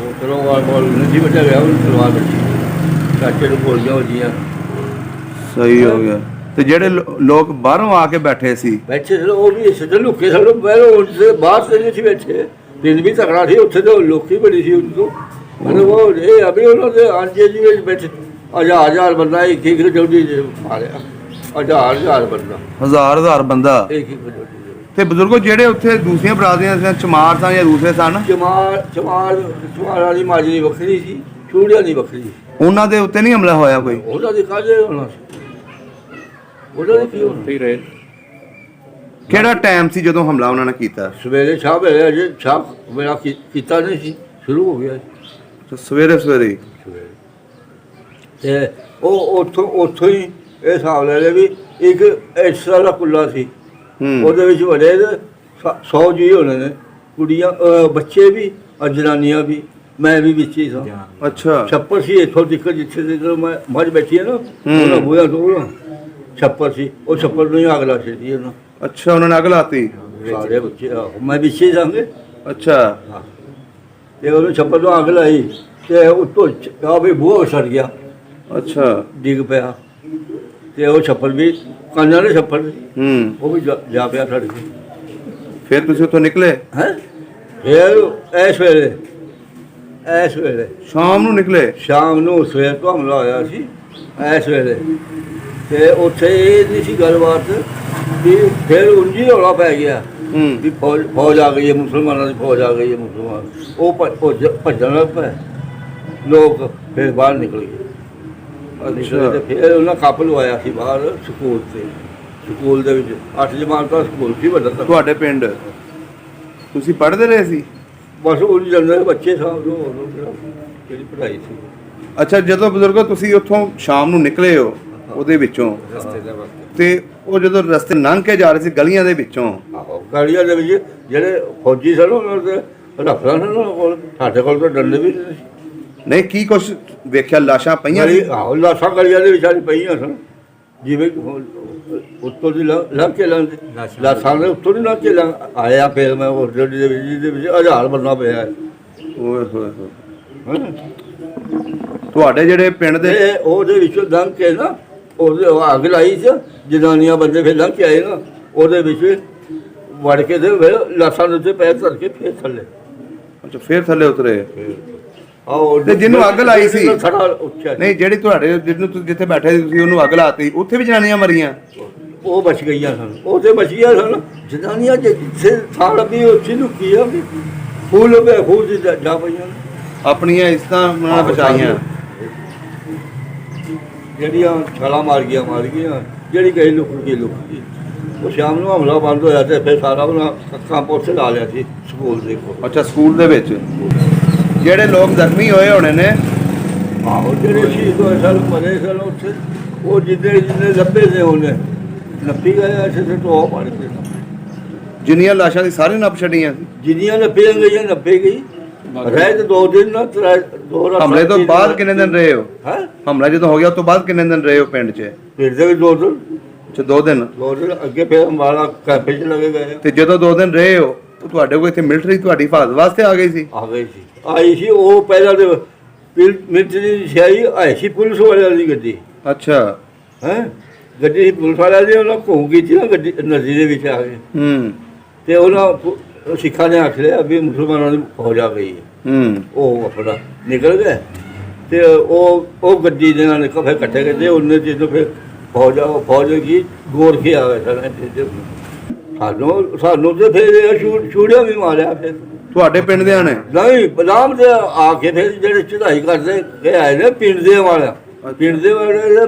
Speaker 1: ਉਹ ਤਲਵਾਰ ਬੋਲ ਨਹੀਂ ਬਚਿਆ ਗਿਆ, ਉਹਨੂੰ ਤਲਵਾਰ ਵੱਜੀ, ਚਾਚੇ ਨੂੰ ਗੋਲੀਆਂ ਵੱਜੀਆਂ।
Speaker 2: ਸਹੀ ਹੋ ਗਿਆ। ਤੇ ਜਿਹੜੇ ਲੋਕ ਬਾਹਰੋਂ ਆ ਕੇ ਬੈਠੇ ਸੀ
Speaker 1: ਬੈਠੇ ਸਨ ਉਹ ਵੀ ਇਸੇ ਤੇ ਲੁਕੇ ਸਨ, ਪਹਿਲਾਂ ਉਹਦੇ ਬਾਹਰ ਤੇ ਨਹੀਂ ਸੀ ਬੈਠੇ, ਦਿਨ ਵੀ ਤਕੜਾ ਸੀ, ਉੱਥੇ ਤਾਂ ਲੋਕੀ ਬੜੀ ਸੀ ਉਹਨਾਂ ਤੋਂ, ਮਤਲਬ ਉਹ ਇਹ ਅਭੀ ਉਹਨਾਂ ਦੇ ਆਂਜੇ ਜੀ ਵਿੱਚ ਬੈਠੇ ਹਜ਼ਾਰ ਬੰਦਾ ਇੱਕ ਇੱਕ ਜਲਦੀ ਮਾਰਿਆ, ਹਜ਼ਾਰ ਬੰਦਾ,
Speaker 2: ਹਜ਼ਾਰ ਬੰਦਾ
Speaker 1: ਇੱਕ ਜਲਦੀ।
Speaker 2: ਤੇ ਬਜ਼ੁਰਗੋ ਜਿਹੜੇ ਉੱਥੇ ਦੂਸਰੀਆਂ ਬਰਾਦਰੀਆਂ ਸਨ, ਚਮਾਰ ਸਨ ਜਾਂ ਦੂਸਰੇ ਸਨ,
Speaker 1: ਚਮਾਰ ਵਾਲੀ ਮਾਜਰੀ ਵੱਖਰੀ ਸੀ, ਚੂੜੀਆਂ ਦੀ ਵੱਖਰੀ ਸੀ।
Speaker 2: ਉਹਨਾਂ ਦੇ ਉੱਤੇ ਨਹੀਂ ਹਮਲਾ ਹੋਇਆ ਕੋਈ?
Speaker 1: ਉਹਨਾਂ ਦੇ ਕਾਹਦੇ ਹੋਣਾ ਸੀ, ਉਹਨਾਂ ਦੇ ਕੀ ਹੋਣਾ।
Speaker 3: ਉੱਥੇ ਹੀ ਰਹੇ।
Speaker 2: ਕਿਹੜਾ ਟਾਈਮ ਸੀ ਜਦੋਂ ਹਮਲਾ ਉਹਨਾਂ ਨੇ ਕੀਤਾ?
Speaker 1: ਸਵੇਰੇ ਛਾਹ ਵੇਲੇ ਅਜੇ ਛਾਹ ਵੇਲਾ ਕੀਤਾ ਨਹੀਂ ਸੀ, ਸ਼ੁਰੂ ਹੋ ਗਿਆ
Speaker 2: ਤੇ ਸਵੇਰੇ
Speaker 1: ਸਵੇਰੇ। ਤੇ ਉਹ ਉੱਥੋਂ ਹੀ ਇਹ ਹਿਸਾਬ ਲੈ ਲਿਆ ਵੀ ਇੱਕ ਇਸ ਤਰ੍ਹਾਂ ਦਾ ਕੁੱਲਾ ਸੀ, ਉਹਦੇ ਵਿੱਚ ਵੱਡੇ 100 ਜੀ ਹੋਣੇ ਨੇ, ਕੁੜੀਆਂ ਬੱਚੇ ਵੀ ਔਰ ਜਨਾਨੀਆਂ ਵੀ, ਮੈਂ ਵੀ ਵਿੱਚ ਹੀ ਸਾਂ।
Speaker 2: ਅੱਛਾ
Speaker 1: ਛੱਪਰ ਸੀ ਇੱਥੋਂ ਤੱਕ ਜਿੱਥੇ ਮੈਂ ਮੱਝ ਬੈਠੀ ਹੈ ਨਾ, ਉਹਨਾਂ ਬੂਹਿਆਂ ਤੋਂ ਛੱਪਰ ਸੀ, ਉਹ ਛੱਪਰ ਨੂੰ ਹੀ ਅੱਗ ਲਾ ਛੱਡੀ ਉਹਨਾਂ।
Speaker 2: ਅੱਛਾ ਉਹਨਾਂ ਨੇ ਅੱਗ ਲਾਤੀ
Speaker 1: ਸਾਰੇ ਬੱਚੇ ਮੈਂ ਵਿੱਚੇ ਜਾਂਗੇ।
Speaker 2: ਅੱਛਾ
Speaker 1: ਤੇ ਉਹਨੂੰ ਛੱਪਰ ਤੋਂ ਅੱਗ ਲਾਈ ਤੇ ਉੱਤੋਂ ਆ ਵੀ ਬੂਹਾ ਸੜ ਗਿਆ,
Speaker 2: ਅੱਛਾ
Speaker 1: ਡਿੱਗ ਪਿਆ, ਤੇ ਉਹ ਛੱਪਰ ਵੀ ਕਾਂਜਾਂ ਦੇ ਛੱਪਰ ਉਹ ਵੀ ਜਾ ਪਿਆ ਸੜ ਕੇ।
Speaker 2: ਫਿਰ ਤੁਸੀਂ ਉੱਥੋਂ ਨਿਕਲੇ?
Speaker 1: ਹੈ ਫਿਰ ਇਸ ਵੇਲੇ
Speaker 2: ਸ਼ਾਮ ਨੂੰ ਨਿਕਲੇ?
Speaker 1: ਸ਼ਾਮ ਨੂੰ ਸਵੇਰ ਤੋਂ ਹਮਲਾ ਹੋਇਆ ਸੀ ਇਸ ਵੇਲੇ, ਤੇ ਉੱਥੇ ਇਹ ਨਹੀਂ ਸੀ ਗੱਲਬਾਤ ਵੀ ਫਿਰ ਉਂਝੀ ਰੌਲਾ ਪੈ ਗਿਆ ਵੀ ਫੌਜ ਆ ਗਈ ਹੈ, ਮੁਸਲਮਾਨਾਂ ਦੀ ਫੌਜ ਆ ਗਈ ਹੈ, ਮੁਸਲਮਾਨ ਉਹ ਭੱਜਣ ਲੱਗ ਪਏ ਲੋਕ, ਫਿਰ ਬਾਹਰ ਨਿਕਲ ਗਏ। ਤੇ ਫਿਰ ਉਹਨਾਂ ਕੱਪ ਲਵਾਇਆ ਸੀ ਬਾਹਰ ਸਕੂਲ ਤੇ, ਸਕੂਲ ਦੇ ਵਿੱਚ 8 ਜਮਾਤ ਦਾ ਸਕੂਲ ਸੀ ਵੱਡਾ।
Speaker 2: ਤੁਹਾਡੇ ਪਿੰਡ ਤੁਸੀਂ ਪੜ੍ਹਦੇ ਰਹੇ ਸੀ?
Speaker 1: ਬਸ ਉਹ ਜਾਂਦੇ ਬੱਚੇ ਸਾਹਿਬ ਜਿਹੜੀ ਪੜ੍ਹਾਈ ਸੀ।
Speaker 2: ਅੱਛਾ ਜਦੋਂ ਬਜ਼ੁਰਗੋ ਤੁਸੀਂ ਉੱਥੋਂ ਸ਼ਾਮ ਨੂੰ ਨਿਕਲੇ ਹੋ ਉਹਦੇ ਵਿੱਚੋਂ, ਤੇ ਉਹ ਜਦੋਂ ਰਸਤੇ ਲੰਘ ਕੇ ਜਾ ਰਹੇ ਸੀ ਗਲੀਆਂ ਦੇ ਵਿੱਚੋਂ,
Speaker 1: ਗਲੀਆਂ ਦੇ ਵਿੱਚ ਜਿਹੜੇ ਫੌਜੀ ਸਨ ਉਹਨਾਂ ਦੇ ਰਫਲਾਂ ਸਨ ਉਹਨਾਂ ਕੋਲ, ਸਾਡੇ ਕੋਲ ਤਾਂ ਡੰਡੇ ਵੀ ਨਹੀਂ ਸੀ।
Speaker 2: ਨਹੀਂ ਕੀ ਕੁਛ ਵੇਖਿਆ? ਲਾਸ਼ਾਂ ਪਈਆਂ ਸੀ?
Speaker 1: ਆਹੋ ਲਾਸ਼ਾਂ ਗਲੀਆਂ ਦੇ ਵਿੱਚ ਪਈਆਂ ਸਨ, ਜਿਵੇਂ ਉੱਤੋਂ ਦੀ ਲੰਘ ਕੇ ਲਾਸ਼ਾਂ ਦੇ ਉੱਤੋਂ ਦੀ ਲੰਘ ਕੇ ਆਇਆ। ਫਿਰ ਮੈਂ ਉਸ ਗੱਡੀ ਦੇ ਵਿੱਚ ਜਿਹਦੇ ਵਿੱਚ 1000 ਬੰਦਾ ਪਿਆ ਹੈ।
Speaker 2: ਓਏ ਹੋਏ ਹੋਏ। ਤੁਹਾਡੇ ਜਿਹੜੇ ਪਿੰਡ ਦੇ
Speaker 1: ਉਹਦੇ ਵਿੱਚੋਂ ਲੰਘ ਕੇ ਨਾ ਉਹਦੇ ਅੱਗ ਲਾਈ ਸੀ, ਜਨਾਨੀਆਂ ਬੰਦੇ ਫਿਰ ਲੰਘ ਕੇ ਆਏ ਨਾ, ਉਹਦੇ ਵਿੱਚ ਵੜ ਕੇ ਤੇ ਫਿਰ ਲਾਸ਼ਾਂ ਦੇ ਉੱਤੇ ਪੈਰ ਧਰ ਕੇ ਫਿਰ ਥੱਲੇ।
Speaker 2: ਅੱਛਾ ਫਿਰ ਥੱਲੇ ਉਤਰੇ?
Speaker 1: ਆਹੋ
Speaker 2: ਤੇ ਜਿਹਨੂੰ ਅੱਗ ਲਾਈ ਸੀ
Speaker 1: ਉੱਚਾ
Speaker 2: ਨਹੀਂ ਜਿਹੜੀ ਤੁਹਾਡੇ ਜਿਹਨੂੰ ਤੁਸੀਂ ਜਿੱਥੇ ਬੈਠੇ ਸੀ ਤੁਸੀਂ ਉਹਨੂੰ ਅੱਗ ਲਾਤੀ, ਉੱਥੇ ਵੀ ਜਨਾਨੀਆਂ ਮਰੀਆਂ?
Speaker 1: ਉਹ ਬਚ ਗਈਆਂ ਸਨ, ਉਹ ਤੇ ਬਚ ਗਈਆਂ ਸਨ ਜਨਾਨੀਆਂ, ਜਿੱਥੇ ਥਾਂ ਲੱਭੀ ਉੱਥੇ ਲੁਕੀ ਆ ਵੀ ਫੂਲ ਲੱਭੇ ਖੂਹ ਦੀ ਜਾ ਪਈਆਂ
Speaker 2: ਆਪਣੀਆਂ ਇਸਤਾਂ ਉਹਨਾਂ ਨੇ ਬਚਾਈਆਂ।
Speaker 1: ਜਿਹੜੀਆਂ ਛਾਲਾਂ ਮਾਰ ਗਈਆਂ, ਜਿਹੜੀ ਗਈ ਲੁਕ ਗਈ। ਉਹ ਸ਼ਾਮ ਨੂੰ ਹਮਲਾ ਬੰਦ ਹੋਇਆ ਤੇ ਫਿਰ ਸਾਰਾ ਉਹਨਾਂ ਕੱਖਾਂ ਪੋਸੇ ਲਾ ਲਿਆ ਸੀ ਸਕੂਲ ਦੇ ਕੋਲ।
Speaker 2: ਅੱਛਾ ਸਕੂਲ ਦੇ ਵਿੱਚ ਜਿਹੜੇ ਲੋਕ ਜ਼ਖਮੀ ਹੋਏ ਹੋਣੇ ਨੇ?
Speaker 1: ਆਹੋ ਜਿਹੜੇ ਸ਼ਹੀਦ ਹੋਏ ਸਨ ਮਰੇ ਸਨ ਉੱਥੇ, ਉਹ ਜਿੰਨੇ ਲੱਭੇ ਸੀ ਉਹਨੇ ਨੱਪੀ ਗਏ ਅੱਛੇ ਤੇ ਟੋਹ ਪਾਣੀ ਦੇ।
Speaker 2: ਜਿੰਨੀਆਂ ਲਾਸ਼ਾਂ ਦੀ ਸਾਰੀ ਨੱਪ ਛੱਡੀਆਂ ਸੀ?
Speaker 1: ਜਿੰਨੀਆਂ ਨੱਪੀਆਂ ਗਈਆਂ ਨੱਪੇ ਗਈ। ਰਹਿ ਤੇ 2 ਦਿਨ ਨਾ 2 ਰਾਤ।
Speaker 2: ਹਮਲੇ ਤੋਂ ਬਾਅਦ ਕਿੰਨੇ ਦਿਨ ਰਹੇ ਹੋ?
Speaker 1: ਹੈ
Speaker 2: ਹਮਲਾ ਜਦੋਂ ਹੋ ਗਿਆ ਉਸ ਤੋਂ ਬਾਅਦ ਕਿੰਨੇ ਦਿਨ ਰਹੇ ਹੋ ਪਿੰਡ 'ਚ?
Speaker 1: ਫਿਰ ਦੇ 2 ਦਿਨ।
Speaker 2: ਅੱਛਾ 2 ਦਿਨ।
Speaker 1: 2 ਦਿਨ ਅੱਗੇ ਫਿਰ ਅੰਬਾਲਾ ਕੈਂਪ 'ਚ ਲੱਗੇ ਗਏ।
Speaker 2: ਤੇ ਜਦੋਂ 2 ਦਿਨ ਰਹੇ ਹੋ ਤੁਹਾਡੇ ਕੋਲ ਇੱਥੇ ਮਿਲਟਰੀ ਤੁਹਾਡੀ ਹਿਫਾਜ਼ਤ ਵਾਸਤੇ ਆ ਗਈ ਸੀ?
Speaker 1: ਆ ਗਈ ਸੀ, ਆਈ ਸੀ। ਉਹ ਪਹਿਲਾਂ ਤੇ ਮਿਲਟਰੀ ਸਿਆਹੀ ਆਈ ਸੀ, ਪੁਲਿਸ ਵਾਲਿਆਂ ਦੀ ਗੱਡੀ।
Speaker 2: ਅੱਛਾ
Speaker 1: ਹੈ ਗੱਡੀ ਸੀ ਪੁਲਿਸ ਵਾਲਿਆਂ ਦੀ, ਉਹਨਾਂ ਘੁੰਮ ਗਈ ਸੀ ਨਾ ਗੱਡੀ ਨਦੀ ਦੇ ਵਿੱਚ ਆ ਕੇ। ਤੇ ਉਹਨਾਂ ਸਿੱਖਾਂ ਨੇ ਆਖ ਲਿਆ ਵੀ ਮੁਸਲਮਾਨਾਂ ਦੀ ਫੌਜ ਆ ਗਈ ਹੈ। ਉਹ ਆਪਣਾ ਨਿਕਲ ਗਏ ਤੇ ਉਹ ਗੱਡੀ ਦੇ ਨਾਲ ਫਿਰ ਇਕੱਠੇ ਕਰਦੇ ਉਹਨੇ ਜਦੋਂ ਫਿਰ ਫੌਜ ਕੀ ਗੋਰ ਕੇ ਆ ਗਏ ਸਾਨੂੰ ਤੇ ਫਿਰ ਚੂੜੀਆਂ ਵੀ ਮਾਰਿਆ। ਫਿਰ
Speaker 2: ਤੁਹਾਡੇ ਪਿੰਡ ਦੇ ਨੇ?
Speaker 1: ਨਹੀਂ ਬਦਾਮ ਤੇ ਆ ਕੇ ਫਿਰ ਜਿਹੜੇ ਚੜਾਈ ਕਰਦੇ ਗਏ ਆਏ ਨੇ ਪਿੰਡ ਦੇ ਵਾਲਾ, ਪਿੰਡ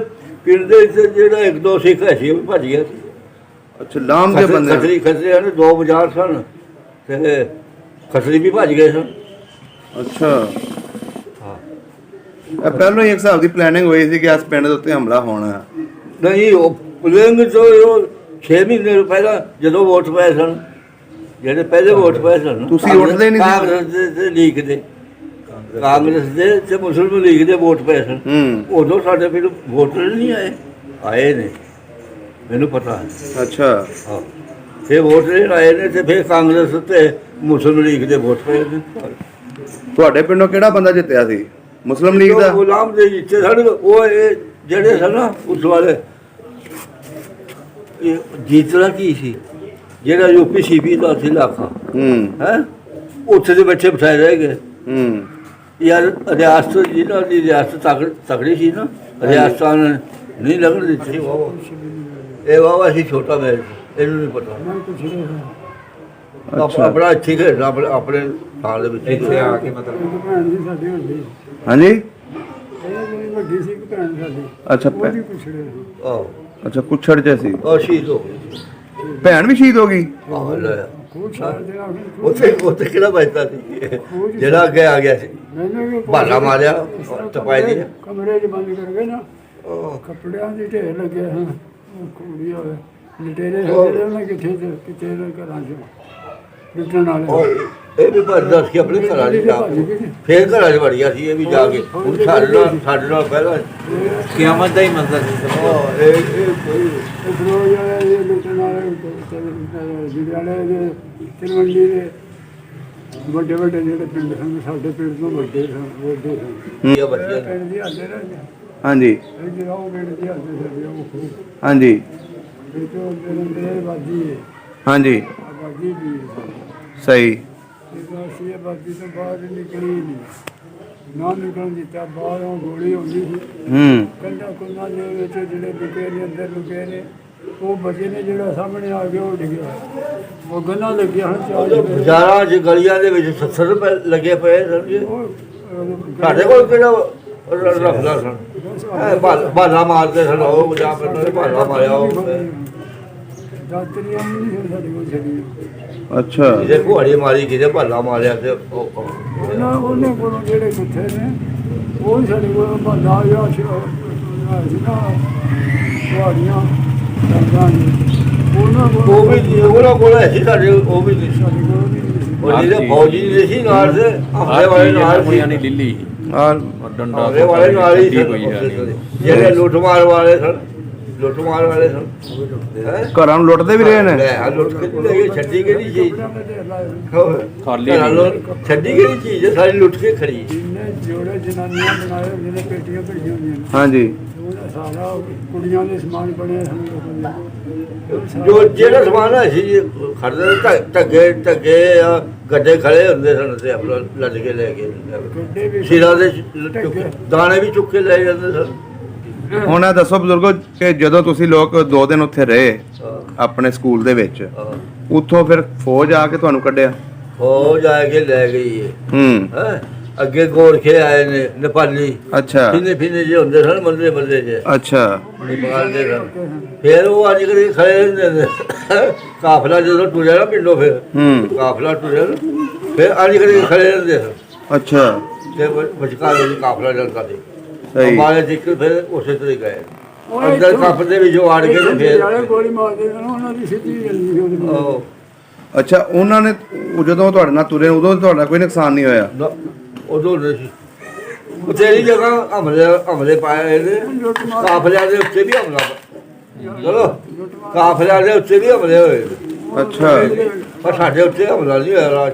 Speaker 1: ਦੇ ਜਿਹੜਾ 1-2 ਸਿੱਖ ਸੀ ਉਹ ਭੱਜ ਗਿਆ ਸੀ।
Speaker 2: ਅੱਛਾ ਲਾਮ ਦੇ ਬੰਦੇ?
Speaker 1: ਖਤਰੇ ਨੇ 2 ਬਾਜ਼ਾਰ ਸਨ ਤੇ ਖੱਤਰੀ ਵੀ ਭੱਜ ਗਏ ਸਨ।
Speaker 2: ਅੱਛਾ,
Speaker 1: ਹਾਂ
Speaker 2: ਇਹ ਪਹਿਲਾਂ ਹੀ ਇੱਕ ਹਿਸਾਬ ਦੀ ਪਲੈਨਿੰਗ ਹੋਈ ਸੀ ਕਿ ਇਸ ਪਿੰਡ ਦੇ ਉੱਤੇ ਹਮਲਾ ਹੋਣਾ ਹੈ।
Speaker 1: ਨਹੀਂ, ਉਹ ਪੁਲਿੰਗ ਤੋਂ 6 ਮਹੀਨੇ ਪਹਿਲਾਂ ਜਦੋਂ ਵੋਟ ਪਏ ਸਨ, ਜਿਹੜੇ ਪਹਿਲੇ ਵੋਟ ਪਏ ਸਨ,
Speaker 2: ਤੁਸੀਂ ਉੱਠਦੇ ਨਹੀਂ ਸੀ?
Speaker 1: ਕਾਂਗਰਸ ਦੇ ਤੇ ਲੀਗ ਦੇ, ਕਾਂਗਰਸ ਦੇ ਤੇ ਮੁਸਲਿਮ ਲੀਗ ਦੇ ਵੋਟ ਪਏ ਸਨ। ਉਦੋਂ ਸਾਡੇ ਪਿੰਡ ਵੋਟਰ ਨਹੀਂ ਆਏ ਨੇ, ਮੈਨੂੰ ਪਤਾ ਹੈ।
Speaker 2: ਅੱਛਾ,
Speaker 1: ਹਾਂ, ਫਿਰ ਵੋਟਰ ਆਏ ਨੇ ਤੇ ਫਿਰ ਕਾਂਗਰਸ ਤੇ ਮੁਸਲਿਮ ਲੀਗ ਦੇ ਵੋਟ ਪਏ ਨੇ।
Speaker 2: ਤੁਹਾਡੇ ਪਿੰਡੋਂ ਕਿਹੜਾ ਬੰਦਾ ਜਿੱਤਿਆ ਸੀ? ਮੁਸਲਿਮ ਲੀਗ ਦਾ?
Speaker 1: ਗੁਲਾਮ ਦੇ ਜਿੱਥੇ ਸਨ ਉਹ ਇਹ ਜਿਹੜੇ ਸਨ ਨਾ ਉਸ ਵਾਲੇ, ਇਹ ਜੀਤਣਾ ਕੀ ਸੀ, ਜਿਹੜਾ ਯੂਪੀ ਸੀਪੀ ਦਾ ਸੀ ਇਲਾਕਾ ਹੈ, ਉੱਥੇ ਦੇ ਬੱਚੇ ਬਿਠਾਏ ਰਹਿ ਗਏ। ਯਾਰ ਰਿਆਸਤ ਜਿਹਨਾਂ ਦੀ ਰਿਆਸਤ ਤਕੜੀ ਸੀ ਨਾ, ਰਿਆਸਤਾਂ ਨੇ ਨਹੀਂ ਲੱਗਣ ਦਿੱਤੀ। ਇਹ ਵਾਵਾ ਸੀ ਛੋਟਾ ਮੈਚ, ਇਹਨੂੰ ਨਹੀਂ ਪਤਾ। ਆਪਣਾ ਇੱਥੇ ਖੇਡਣਾ ਆਪਣੇ ਥਾਂ ਦੇ ਵਿੱਚ
Speaker 4: ਇੱਥੇ ਆ ਕੇ ਮਤਲਬ ਭੈਣ ਜੀ ਸਾਡੀ ਹੁੰਦੀ
Speaker 2: ਹਾਂਜੀ,
Speaker 4: ਇਹ ਜਿਹੜੀ ਵੱਡੀ ਸੀ ਇੱਕ ਭੈਣ ਸਾਡੀ,
Speaker 2: ਅੱਛਾ
Speaker 4: ਉਹ ਵੀ ਪੁੱਛੜੇ
Speaker 1: ਆਹ
Speaker 2: ਅੱਛਾ, ਕੁੱਛੜ ਚ ਸੀ।
Speaker 1: ਉਹ ਸ਼ਹੀਦ ਹੋ ਗਈ।
Speaker 2: ਭੈਣ ਵੀ ਸ਼ਹੀਦ ਹੋ ਗਈ?
Speaker 1: ਆਹ ਲੈ,
Speaker 4: ਖੂਬ ਸਾਰ ਦੇ ਨਾਲ
Speaker 1: ਉੱਥੇ ਕਿਹੜਾ ਬਚਦਾ ਸੀ ਜਿਹੜਾ ਅੱਗੇ ਆ ਗਿਆ ਸੀ, ਭਾਲਾ ਮਾਰਿਆ ਤਪਾਈ ਦੀ।
Speaker 4: ਕਮਰੇ 'ਚ ਬੰਦ ਕਰ ਗਏ ਨਾ, ਕੱਪੜਿਆਂ ਦੇ ਢੇਰ ਲੱਗੇ ਹਨ, ਕੁੜੀ ਹੋਵੇ ਲਟੇਰੇ ਜਿਹੜੇ ਉਹਨਾਂ ਕਿੱਥੇ ਦੇ ਘਰਾਂ 'ਚ ਲੁੱਟਣ ਵਾਲੇ।
Speaker 1: ਇਹ ਵੀ ਪਰ ਦੱਸ ਕੇ ਆਪਣੇ ਘਰਾਂ 'ਚ ਜਾ ਕੇ ਫੇਰ ਘਰਾਂ 'ਚ ਵੜੀਆ ਸੀ ਇਹ ਵੀ ਜਾ ਕੇ। ਹੁਣ ਸਾਡੇ ਨਾਲ ਪਹਿਲਾਂ
Speaker 3: ਕਿਆਮਤ ਦਾ ਹੀ ਮੰਜ਼ਰ ਸੀ।
Speaker 1: ਇਹ ਕੋਈ
Speaker 4: ਇੱਕ ਰੋਜ਼ ਇਹ ਲੁੱਟਣ ਵਾਲੇ ਜਿਹੜੇ ਦੇ ਤਲਵੰਡੀ ਦੇ ਵੱਡੇ ਵੱਡੇ ਜਿਹੜੇ ਪਿੰਡ ਸਨ, ਸਾਡੇ ਪਿੰਡ ਤੋਂ ਵੱਡੇ ਸਨ।
Speaker 1: ਇਹ ਬੱਚੇ
Speaker 4: ਪਿੰਡ ਦੀ ਹਾਲੇ ਰਹਿ ਗਿਆ।
Speaker 2: ਹਾਂਜੀ
Speaker 4: ਇਹ ਜਿਹੜਾ ਉਹ ਪਿੰਡ ਦੀ ਹਾਲੇ ਰਹਿ ਗਿਆ ਉਹ
Speaker 2: ਹਾਂਜੀ
Speaker 4: ਵਿੱਚੋਂ ਜਿਹੜੇ ਬਾਜੀ ਹੈ
Speaker 2: ਹਾਂਜੀ,
Speaker 4: ਬਾਜੀ ਵੀ
Speaker 2: ਸਹੀ।
Speaker 4: ਸੀ ਬਾਜੀ ਤੋਂ ਬਾਹਰ ਨਿਕਲੀ ਨਹੀਂ, ਨਾ ਨਿਕਲਣ ਦਿੱਤਾ। ਬਾਹਰੋਂ ਗੋਲੀ ਹੁੰਦੀ ਸੀ, ਕੰਧਾਂ ਕੁੰਧਾਂ ਦੇ ਵਿੱਚ ਜਿਹੜੇ ਲੁਕੇ ਨੇ, ਅੰਦਰ ਲੁਕੇ ਨੇ, ਉਹ ਬਚੇ ਨੇ। ਜਿਹੜਾ ਸਾਹਮਣੇ ਆ ਗਿਆ ਉਹ ਡਿੱਗਿਆ, ਉਹ ਗੰਨਾਂ ਲੱਗਿਆ ਹਨ ਚਾਰ।
Speaker 1: ਬਾਜ਼ਾਰਾਂ 'ਚ ਗਲੀਆਂ ਦੇ ਵਿੱਚ 70 ਰੁਪਏ ਲੱਗੇ ਪਏ ਸਨ ਜੀ।
Speaker 4: ਉਹ
Speaker 1: ਸਾਡੇ ਕੋਲ ਕਿਹੜਾ ਰੱਖਦਾ ਸਨ, ਬਾਲਾ ਮਾਰਦੇ ਸਨ। ਉਹ ਜਾ ਕੇ ਬਾਲਾ ਮਾਰਿਆ ਉਹ
Speaker 4: ਡਾਕਟਰੀਆਂ ਨਹੀਂ ਸੀ ਸਾਡੇ ਕੋਲ ਛੱਡੀਆਂ।
Speaker 2: ਅੱਛਾ,
Speaker 1: ਜਿਹਦੇ ਘੋੜੀ ਮਾਰੀ, ਕਿਤੇ ਬਾਲਾ ਮਾਰਿਆ ਤੇ ਉਹ
Speaker 4: ਉਹਨੇ ਕੋਲੋਂ ਜਿਹੜੇ ਕਿੱਥੇ ਨੇ ਉਹ ਸਾਡੇ ਕੋਲ ਬੰਦਾ ਜਾਂ ਤੁਹਾਡੀਆਂ ਡਾਂਗਾਂ ਨੇ ਉਹਨਾਂ
Speaker 1: ਕੋਲ ਹੈ ਸੀ ਸਾਡੇ, ਉਹ ਵੀ ਨਹੀਂ ਸੀ।
Speaker 4: ਸਾਡੇ ਕੋਲ ਨਹੀਂ ਸੀ।
Speaker 1: ਉਹ ਜਿਹੜੇ ਫੌਜੀ ਨਹੀਂ ਸੀ ਨਾਲ ਦੇ, ਹਮਲੇ ਵਾਲੇ ਨਾਲ ਸੀ।
Speaker 3: ਨਹੀਂ ਲਿੱਲੀ
Speaker 2: ਆ
Speaker 3: ਡੰਡਾ
Speaker 1: ਹਮਲੇ ਵਾਲੇ ਨਾਲ ਹੀ
Speaker 3: ਛੱਡੀ
Speaker 1: ਸਨ।
Speaker 3: ਹੋਈ ਹੈ।
Speaker 1: ਜਿਹੜੇ ਲੁੱਟਮਾਰ ਵਾਲੇ ਸਨ, ਲੁੱਟਮਾਰ ਵਾਲੇ ਸਨ।
Speaker 2: ਘਰਾਂ ਨੂੰ ਲੁੱਟਦੇ ਵੀ ਰਹੇ ਨੇ?
Speaker 1: ਲੈ ਲੁੱਟ ਕੇ ਲੈ ਗਏ, ਛੱਡੀ ਕਿਹੜੀ ਚੀਜ਼?
Speaker 3: ਖਾਲੀ
Speaker 1: ਘਰਾਂ ਨੂੰ ਛੱਡੀ ਕਿਹੜੀ ਚੀਜ਼ ਹੈ? ਸਾਰੀ ਲੁੱਟ ਕੇ ਖੜੀ।
Speaker 4: ਜਿੰਨੇ ਜੋੜੇ ਜਨਾਨੀਆਂ ਬਣਾਏ, ਜਿਹਨੇ ਪੇਟੀਆਂ ਭਰੀਆਂ ਹੁੰਦੀਆਂ ਨੇ,
Speaker 2: ਹਾਂਜੀ,
Speaker 4: ਉਹਦਾ ਸਾਰਾ ਕੁੜੀਆਂ ਦੇ ਸਮਾਨ ਬਣਿਆ ਸਾਨੂੰ।
Speaker 1: ਜੋ ਜਿਹੜਾ ਸਮਾਨ ਹੈ ਸੀ ਖੜਦੇ ਢੱਗੇ ਆ, ਗੱਡੇ ਖੜੇ ਹੁੰਦੇ ਸਨ ਤੇ ਆਪਣਾ ਲੱਦ ਕੇ ਲੈ ਗਏ।
Speaker 4: ਗੱਡੇ ਵੀ
Speaker 1: ਸਿਰਾਂ ਦੇ ਦਾਣੇ ਵੀ ਚੁੱਕ ਕੇ ਲੈ ਜਾਂਦੇ ਸਨ।
Speaker 2: ਹੁਣ ਇਹ ਦੱਸੋ ਬਜ਼ੁਰਗੋ ਕਿ ਜਦੋਂ ਤੁਸੀਂ ਲੋਕ 2 ਦਿਨ ਉੱਥੇ ਰਹੇ ਆਪਣੇ ਸਕੂਲ ਦੇ ਵਿੱਚ, ਉੱਥੋਂ ਫਿਰ ਫੌਜ ਆ ਕੇ ਤੁਹਾਨੂੰ ਕੱਢਿਆ?
Speaker 1: ਹੋ ਜਾ ਕੇ ਲੈ ਗਈ ਹੈ।
Speaker 2: ਹੂੰ,
Speaker 1: ਅੱਗੇ ਗੋਰਖੇ ਆਏ ਨੇ, ਨੇਪਾਲੀ।
Speaker 2: ਅੱਛਾ
Speaker 1: ਫਿਨੇ ਜੇ ਹੁੰਦੇ ਸਨ, ਮੱਲੇ ਮੱਲੇ ਜੇ
Speaker 2: ਅੱਛਾ,
Speaker 1: ਨੇਪਾਲ ਦੇ ਸਨ। ਫਿਰ ਉਹ ਅੱਜ ਕੱਲ੍ਹ ਖੜੇ ਹੁੰਦੇ ਨੇ। ਕਾਫਲਾ ਜਦੋਂ ਟੁਰਿਆ ਨਾ ਪਿੰਡੋਂ, ਫਿਰ ਕਾਫਲਾ ਟੁਰਿਆ ਨਾ, ਫਿਰ ਅੱਜ ਕੱਲ੍ਹ ਖੜੇ ਹੁੰਦੇ ਸਨ।
Speaker 2: ਅੱਛਾ,
Speaker 1: ਤੇ ਵਿਚਕਾਰ ਵਿੱਚ ਕਾਫਲਾ ਚੱਲਦਾ ਸੀ।
Speaker 2: ਸਹੀ।
Speaker 1: ਹਮਾਰੇ ਜ਼ਿਕਰ ਫਿਰ ਉਸੇ ਤਰ੍ਹਾਂ ਹੀ ਗਏ ਅੰਦਰ ਕੱਪ ਦੇ ਵਿੱਚ ਆੜ ਕੇ ਤੇ ਫਿਰ
Speaker 4: ਗੋਲੀ ਮਾਰਦੇ ਨੇ, ਉਹਨਾਂ ਦੀ ਸਿੱਧੀ ਜਾਂਦੀ ਸੀ ਉਹਦੇ ਨਾਲ।
Speaker 1: ਉਹ
Speaker 2: ਅੱਛਾ, ਉਹਨਾਂ ਨੇ ਜਦੋਂ ਤੁਹਾਡੇ ਨਾਲ ਤੁਰੇ ਉਦੋਂ ਤੁਹਾਡਾ ਕੋਈ ਨੁਕਸਾਨ ਨਹੀਂ ਹੋਇਆ?
Speaker 1: ਉਦੋਂ ਨਹੀਂ ਸੀ। ਬਥੇਰੀ ਜਗ੍ਹਾ ਹਮਲੇ ਪਾਏ ਨੇ। ਕਾਫਲਿਆਂ ਦੇ ਉੱਤੇ ਵੀ ਹਮਲਾ, ਚਲੋ ਕਾਫਲਿਆਂ ਦੇ ਉੱਤੇ ਵੀ ਹਮਲੇ ਹੋਏ।
Speaker 2: ਅੱਛਾ,
Speaker 1: ਪਰ ਸਾਡੇ ਉੱਤੇ ਹਮਲਾ ਨਹੀਂ ਹੋਇਆ ਰਾਜ।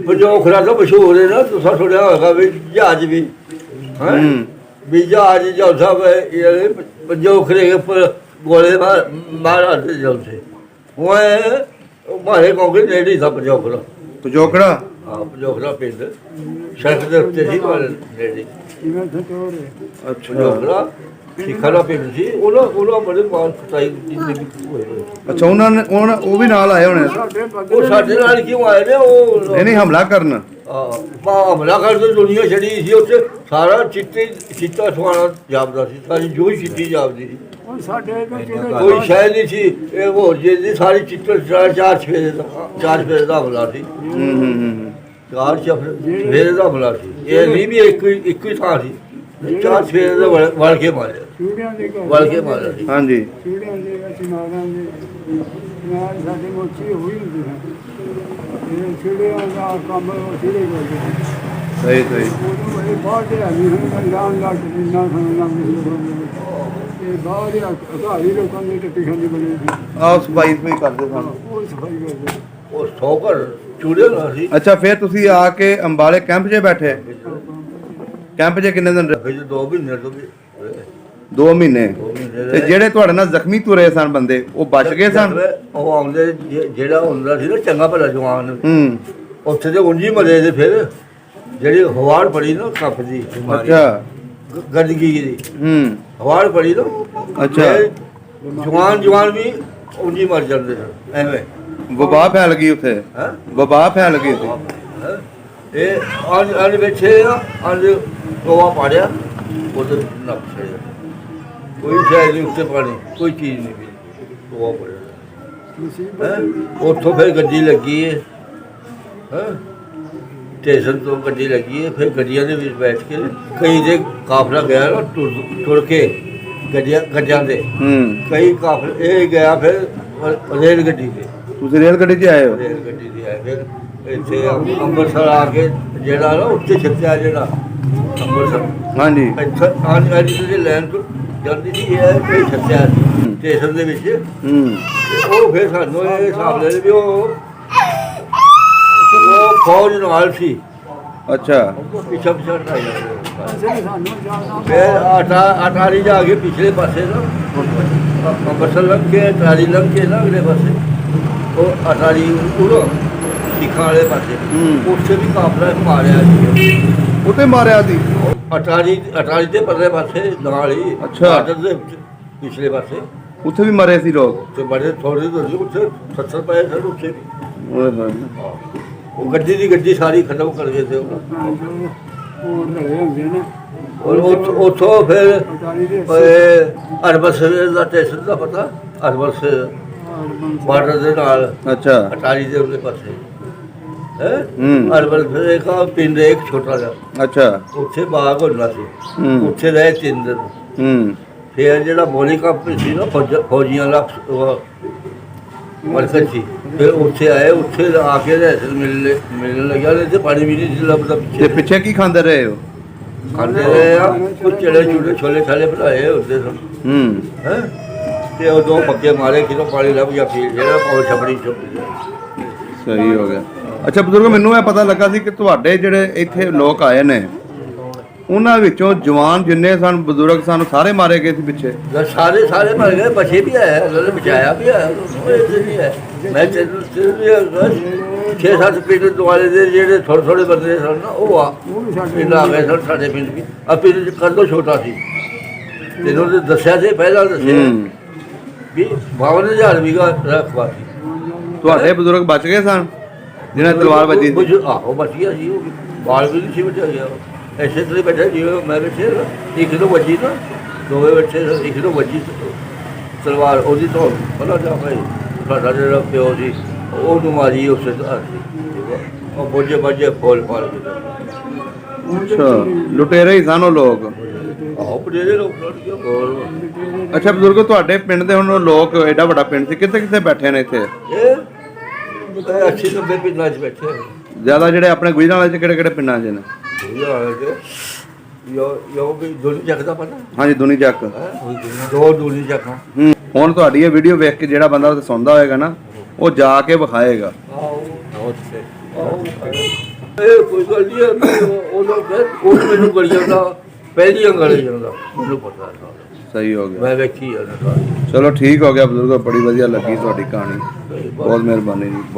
Speaker 1: ਪੰਜੋਖਰਾ ਤੋਂ ਮਸ਼ਹੂਰ ਹੈ ਨਾ, ਤੁਸੀਂ ਸੁਣਿਆ ਹੋਵੇਗਾ ਵੀ ਜਹਾਜ਼ ਵੀ ਹੈ ਵੀ ਜਹਾਜ਼ ਜਲਸਾ पंजोखरे के ऊपर गोले मार आते जलते वह मारे गाँव के नेड़ी था पंजोखरा।
Speaker 2: पंजोखरा?
Speaker 1: हाँ पंजोखरा पिंड सड़क के उत्ते सी नेड़ी
Speaker 2: अच्छा
Speaker 1: पंजोखरा सिखारा पिंड सी ਉਹਨਾਂ ਬੜੇ ਮਾਰ ਕੁਟਾਈ ਜਿੰਨੀ ਹੋਏ।
Speaker 2: ਅੱਛਾ ਉਹਨਾਂ ਉਹ ਵੀ ਨਾਲ ਆਏ ਹੋਣੇ?
Speaker 1: ਉਹ ਸਾਡੇ ਨਾਲ ਕਿਉਂ ਆਏ ਨੇ? ਉਹ
Speaker 2: ਨਹੀਂ ਹਮਲਾ ਕਰਨ?
Speaker 1: ਹਮਲਾ ਕਰਦੇ ਦੁਨੀਆ ਛੜੀ ਸੀ ਉੱਥੇ ਸਾਰਾ ਚਿੱਟਾ ਸਵਾਣਾ ਜਾਪਦਾ ਸੀ, ਸਾਰੀ ਜੂਹ ਚਿੱਟੀ ਜਾਪਦੀ ਸੀ,
Speaker 4: ਹੁਣ ਸਾਡੇ ਇੱਧਰ ਜਿਹੜੇ
Speaker 1: ਕੋਈ ਸ਼ਾਇਦ ਨਹੀਂ ਸੀ। ਇਹ ਹੋਰ ਜਿਹਦੀ ਸਾਰੀ ਚਿੱਟਾ ਚਾਰ ਸਵੇਰੇ ਦਾ ਹਮਲਾ ਸੀ, ਚਾਰ ਸਵੇਰੇ ਦਾ ਹਮਲਾ ਸੀ। ਇਹ ਨਹੀਂ ਵੀ ਇੱਕ ਹੀ ਥਾਂ ਸੀ, ਚਾਰ ਸਵੇਰੇ ਦਾ ਵੜ ਕੇ ਮਾਰਿਆ,
Speaker 4: ਚੂੜਿਆਂ ਦੇ ਘਰ
Speaker 1: ਵੜ ਕੇ ਮਾਰਿਆ ਸੀ।
Speaker 2: ਹਾਂਜੀ
Speaker 4: ਚੂੜਿਆਂ ਦੇ ਚਨਾਰਾਂ ਦੇ ਨਾਲ ਸਾਡੇ ਮੋਚੀ ਹੋਈ ਹੁੰਦੀ ਹੈ। ਇਹ ਚੂੜਿਆਂ ਦਾ ਕੰਮ ਚੂੜੇ ਕਰਦੇ
Speaker 2: ਸਹੀ ਸਹੀ
Speaker 4: ਉਦੋਂ ਇਹ ਬਾਹਰ ਦੇ ਆਦਮੀ ਹਨ ਲਾਉਣ ਲੱਗ ਜਿੰਨਾ ਸਾਨੂੰ ਇਹ ਬਾਹਰ ਦੇ ਅਧਾਰੀ ਲੋਕਾਂ ਦੇ ਟੱਟੀ ਖਾਂਦੇ ਬਣੇ ਸੀ,
Speaker 2: ਆਹ ਸਫਾਈ ਕਰਦੇ ਸਨ।
Speaker 4: ਉਹ ਸਫਾਈ ਕਰਦੇ।
Speaker 1: ਉਹ 100 ਘਰ ਚੂੜੇ ਨਾਲ ਸੀ।
Speaker 2: ਅੱਛਾ ਫਿਰ ਤੁਸੀਂ ਆ ਕੇ ਅੰਬਾਲੇ ਕੈਂਪ 'ਚ ਬੈਠੇ? ਕੈਂਪ 'ਚ ਕਿੰਨੇ ਦਿਨ ਰਹੇ?
Speaker 1: ਫਿਰ 2 ਮਹੀਨੇ ਤੋਂ ਵੀ
Speaker 2: 2 ਮਹੀਨੇ।
Speaker 1: 2 ਮਹੀਨੇ
Speaker 2: ਤੇ ਜਿਹੜੇ ਤੁਹਾਡੇ ਨਾਲ ਜ਼ਖਮੀ ਤੁਰੇ ਸਨ ਬੰਦੇ, ਉਹ ਬਚ ਗਏ ਸਨ?
Speaker 1: ਉਹ ਆਉਂਦੇ ਜਿਹੜਾ ਹੁੰਦਾ ਸੀ ਨਾ ਚੰਗਾ ਭਲਾ ਜਵਾਨ,
Speaker 2: ਹੂੰ
Speaker 1: ਉੱਥੇ ਤੇ ਉਂਝ ਹੀ ਮਰੇ ਤੇ ਫਿਰ ਜਿਹੜੀ ਹਵਾੜ ਪੜੀ ਨਾ ਕੱਪ ਦੀ ਬਿਮਾਰੀ,
Speaker 2: ਅੱਛਾ
Speaker 1: ਗੰਦਗੀ ਦੀ
Speaker 2: ਹੂੰ
Speaker 1: ਹਵਾੜ ਪੜੀ ਨਾ,
Speaker 2: ਅੱਛਾ।
Speaker 1: ਫਿਰ ਜਵਾਨ ਵੀ ਉਂਝ ਹੀ ਮਰ ਜਾਂਦੇ ਸਨ ਐਵੇਂ।
Speaker 2: ਵਬਾ ਫੈਲ ਗਈ ਉੱਥੇ,
Speaker 1: ਹੈਂ?
Speaker 2: ਵਬਾ ਫੈਲ ਗਈ ਸੀ।
Speaker 1: ਹੈਂ? ਇਹ ਅੱਜ ਬੈਠੇ ਆ, ਅੱਜ ਟੋਆ ਪਾੜਿਆ ਉਹਦੇ ਨੱਕ ਛੜਿਆ, ਕੋਈ ਸ਼ਾਇਦ ਨਹੀਂ ਉੱਤੇ ਪਾਣੀ, ਕੋਈ ਚੀਜ਼ ਨਹੀਂ ਮਿਲੀ, ਟੋਆ ਪਾੜਿਆ। ਹੈਂ? ਉੱਥੋਂ ਫਿਰ ਗੱਡੀ ਲੱਗੀ ਹੈ, ਹੈਂ? ਸਟੇਸ਼ਨ ਤੋਂ ਗੱਡੀ ਲੱਗੀ ਹੈ, ਫਿਰ ਗੱਡੀਆਂ ਦੇ ਵਿੱਚ ਬੈਠ ਕੇ ਕਈ ਦੇ ਕਾਫਲਾ ਗਿਆ ਨਾ ਤੁਰ ਕੇ ਗੱਡੀਆਂ ਦੇ, ਕਈ ਕਾਫਲੇ ਇਹ ਗਿਆ ਫਿਰ ਰੇਲ ਗੱਡੀ ਤੇ।
Speaker 2: ਤੁਸੀਂ ਰੇਲ ਗੱਡੀ 'ਚ ਆਏ ਹੋ?
Speaker 1: ਰੇਲ ਗੱਡੀ ਤੇ ਆਏ, ਫਿਰ ਇੱਥੇ ਅੰਮ੍ਰਿਤਸਰ ਆ ਕੇ ਜਿਹੜਾ ਨਾ ਉੱਤੇ ਛੱਤਿਆ ਜਿਹੜਾ ਅੰਮ੍ਰਿਤਸਰ,
Speaker 2: ਹਾਂਜੀ
Speaker 1: ਇੱਥੇ ਆਣੀ ਦੀ ਲਾਈਨ ਤੋਂ ਜਾਂਦੀ ਸੀ, ਇਹ ਕੋਈ ਛੱਤਿਆ ਸੀ ਸਟੇਸ਼ਨ ਦੇ ਵਿੱਚ। ਤੇ ਉਹ ਫਿਰ ਸਾਨੂੰ ਇਹ ਹਿਸਾਬ ਲੈ ਵੀ ਉਹ ਫੌਜ ਨਾਲ ਸੀ।
Speaker 2: ਅੱਛਾ
Speaker 1: ਪਿੱਛਾ ਢਾਈ ਜਾਂਦੇ
Speaker 4: ਅਸੀਂ ਸਾਨੂੰ ਜਾਣਾ
Speaker 1: ਫਿਰ ਅਟਾਰੀ ਜਾ ਕੇ ਪਿਛਲੇ ਪਾਸੇ ਨਾ ਅੰਮ੍ਰਿਤਸਰ ਲੰਘ ਕੇ ਅਟਾਰੀ ਲੰਘ ਕੇ ਨਾ ਅਗਲੇ ਪਾਸੇ ਉਹ ਅਟਾਰੀ ਉਰੋਂ ਸਿੱਖਾਂ ਵਾਲੇ ਪਾਸੇ ਉੱਥੇ ਵੀ ਕਾਫਲਾ ਮਾਰਿਆ ਸੀ।
Speaker 2: ਉੱਤੇ ਮਾਰਿਆ ਸੀ?
Speaker 1: ਅਟਾਰੀ ਦੇ ਪਰਲੇ ਪਾਸੇ ਨਾਲ ਹੀ,
Speaker 2: ਅੱਛਾ।
Speaker 1: ਬਾਰਡਰ ਦੇ ਪਿਛਲੇ ਪਾਸੇ
Speaker 2: ਉੱਥੇ ਵੀ ਮਰੇ ਸੀ ਲੋਕ?
Speaker 1: ਤੇ ਬੜੇ ਥੋੜੇ ਜਿਹੇ ਉੱਥੇ 70 ਪਏ ਸਨ ਉੱਥੇ ਵੀ।
Speaker 2: ਓਏ ਹੋਏ।
Speaker 1: ਉਹ ਗੱਡੀ ਸਾਰੀ ਖਤਮ ਕਰ ਗਏ ਤੇ ਉਹ
Speaker 4: ਲੜੇ ਹੁੰਦੇ ਨੇ
Speaker 1: ਔਰ ਉੱਥੋਂ ਫਿਰ
Speaker 4: ਅਟਾਰੀ ਦੇ
Speaker 1: ਅਰਬਸਰ ਦਾ ਸਟੇਸ਼ਨ ਦਾ ਪਤਾ, ਅਰਬਸਰ ਬਾਰਡਰ ਦੇ ਨਾਲ
Speaker 2: ਅੱਛਾ
Speaker 1: ਅਟਾਰੀ ਦੇ ਉਹਦੇ ਪਾਸੇ ਹੈ।
Speaker 2: ਹੂੰ।
Speaker 1: ਅਰਬਸਰ ਇੱਕ ਪਿੰਡ ਇੱਕ ਛੋਟਾ ਜਿਹਾ,
Speaker 2: ਅੱਛਾ
Speaker 1: ਉੱਥੇ ਬਾਗ ਹੁੰਦਾ ਸੀ, ਉੱਥੇ ਰਹੇ 3 ਦਿਨ। ਫਿਰ ਜਿਹੜਾ ਮੋਲੀ ਕੰਪ ਸੀ ਨਾ ਫੌਜੀਆਂ ਦਾ ਮਰਕਜ਼ ਸੀ, ਫਿਰ ਉੱਥੇ ਆਏ, ਉੱਥੇ ਆ ਕੇ ਰੈਸਲ ਮਿਲਣ ਲੱਗਿਆ, ਤੇ ਪਾਣੀ ਵੀ ਨਹੀਂ ਸੀ ਲੱਭਦਾ
Speaker 2: ਤੇ
Speaker 1: ਪਿੱਛੇ।
Speaker 2: ਪਿੱਛੇ ਕੀ ਖਾਂਦੇ ਰਹੇ ਹੋ?
Speaker 1: ਖਾਂਦੇ ਰਹੇ ਆ ਕੁਝ ਚੜੇ ਛੋਲੇ ਛਾਲੇ ਬਣਾਏ ਹੁੰਦੇ ਸਨ ਹੈ। ਤੇ ਉਹ 2 ਪੱਕੇ ਮਾਰੇ, ਕਿਦੋਂ ਪਾਣੀ ਲੱਭ ਗਿਆ ਪੀ ਜਿਹੜਾ ਪਾਣੀ ਛਪੜੀ
Speaker 2: ਸਹੀ ਹੋ ਗਿਆ। ਅੱਛਾ ਬਜ਼ੁਰਗ, ਮੈਨੂੰ ਇਹ ਪਤਾ ਲੱਗਾ ਸੀ ਕਿ ਤੁਹਾਡੇ ਜਿਹੜੇ ਇੱਥੇ ਲੋਕ ਆਏ ਨੇ, ਉਹਨਾਂ ਵਿੱਚੋਂ ਜਵਾਨ ਜਿੰਨੇ ਸਨ, ਬਜ਼ੁਰਗ ਸਨ, ਸਾਰੇ ਮਾਰੇ ਗਏ ਸੀ ਪਿੱਛੇ?
Speaker 1: ਸਾਰੇ ਮਰ ਗਏ, ਬਚੇ ਵੀ ਆਇਆ, ਉਹਨਾਂ ਨੇ ਬਚਾਇਆ ਵੀ ਆਇਆ। ਮੈਂ 6-7 ਪਿੰਡ ਦੁਆਲੇ ਦੇ ਜਿਹੜੇ ਥੋੜੇ ਬੰਦੇ ਸਨ ਨਾ, ਉਹ ਪਿੰਡ ਆ ਗਏ ਸਨ ਸਾਡੇ ਪਿੰਡ ਵੀ। ਆ ਪਿੰਡ ਕਦੋਂ ਛੋਟਾ ਸੀ, ਤੈਨੂੰ ਤੇ ਦੱਸਿਆ ਸੀ ਪਹਿਲਾਂ, ਦੱਸਿਆ ਵੀ 52,000 ਵੀਗਾ ਰਕਬਾ ਸੀ।
Speaker 2: ਤੁਹਾਡੇ ਬਜ਼ੁਰਗ ਬਚ ਗਏ ਸਨ ਜਿਹਨਾਂ ਦੀ ਤਲਵਾਰ ਵੱਜੀ ਸੀ?
Speaker 1: ਆਹੋ ਬਚ ਗਿਆ ਸੀ, ਉਹ ਬਾਲ ਵੀ ਨਹੀਂ ਸੀ ਬਚਿਆ ਗਿਆ। ਐਸੇ ਤਰ੍ਹਾਂ ਬੈਠਾ ਜਿਵੇਂ ਮੈਂ ਬੈਠੇ, ਇੱਕ ਨੂੰ ਵੱਜੀ ਨਾ, ਦੋਵੇਂ ਬੈਠੇ, ਇੱਕ ਨੂੰ ਵੱਜੀ ਤਲਵਾਰ ਉਹਦੀ ਤੋਂ ਪਤਾ ਜਾ ਭਾਈ ਸਾਡਾ ਜਿਹੜਾ ਪਿਓ ਸੀ ਉਹਨੂੰ ਮਾਰੀ ਉਸੇ ਤਰ੍ਹਾਂ ਉਹ ਬੋਝੇ ਬਾਝੇ ਫੋਲ ਫਾਲ ਕੇ।
Speaker 2: ਅੱਛਾ ਲੁਟੇਰੇ ਹੀ ਸਨ ਉਹ ਲੋਕ?
Speaker 1: ਆਹੋ ਬਟੇਰੇ ਲੋਕ ਲੜ ਗਏ ਹੋਰ।
Speaker 2: ਅੱਛਾ ਬਜ਼ੁਰਗੋ, ਤੁਹਾਡੇ ਪਿੰਡ ਦੇ ਹੁਣ ਲੋਕ, ਐਡਾ ਵੱਡਾ ਪਿੰਡ ਸੀ, ਕਿੱਥੇ ਕਿੱਥੇ ਬੈਠੇ ਨੇ ਇੱਥੇ?
Speaker 1: ਇਹ 80-90 ਪਿੰਡਾਂ 'ਚ ਬੈਠੇ ਆ।
Speaker 2: ਜ਼ਿਆਦਾ ਜਿਹੜੇ ਆਪਣੇ ਗੁਜਰਾਂ ਵਾਲੇ 'ਚ ਕਿਹੜੇ ਕਿਹੜੇ ਪਿੰਡਾਂ 'ਚ ਨੇ?
Speaker 1: ਯੋ ਵੀ ਦੋਨੀ ਚੱਕ ਦਾ ਪਤਾ?
Speaker 2: ਹਾਂਜੀ ਦੁਨੀ ਚੱਕ।
Speaker 1: 2 ਦੋਨੀ ਚੱਕਾਂ।
Speaker 2: ਹੁਣ ਤੁਹਾਡੀ ਇਹ ਵੀਡੀਓ ਵੇਖ ਕੇ ਜਿਹੜਾ ਬੰਦਾ ਉੱਥੇ ਸੌਂਦਾ ਹੋਏਗਾ ਨਾ, ਉਹ ਜਾ ਕੇ ਵਿਖਾਏਗਾ।
Speaker 1: ਇਹ ਕੋਈ ਗੱਲ ਨਹੀਂ, ਉਹ ਲੋਕ ਉਹ ਮੈਨੂੰ ਗਲੀ ਜਾਂਦਾ, ਪਹਿਲੀਆਂ ਗਲੀ ਜਾਂਦਾ, ਮੈਨੂੰ ਪਤਾ।
Speaker 2: ਸਹੀ ਹੋ ਗਿਆ,
Speaker 1: ਮੈਂ ਵੇਖੀ ਆ ਨਾ।
Speaker 2: ਚਲੋ ਠੀਕ ਹੋ ਗਿਆ ਬਜ਼ੁਰਗੋ, ਬੜੀ ਵਧੀਆ ਲੱਗੀ ਤੁਹਾਡੀ ਕਹਾਣੀ, ਬਹੁਤ ਮਿਹਰਬਾਨੀ ਜੀ। ਬਹੁਤ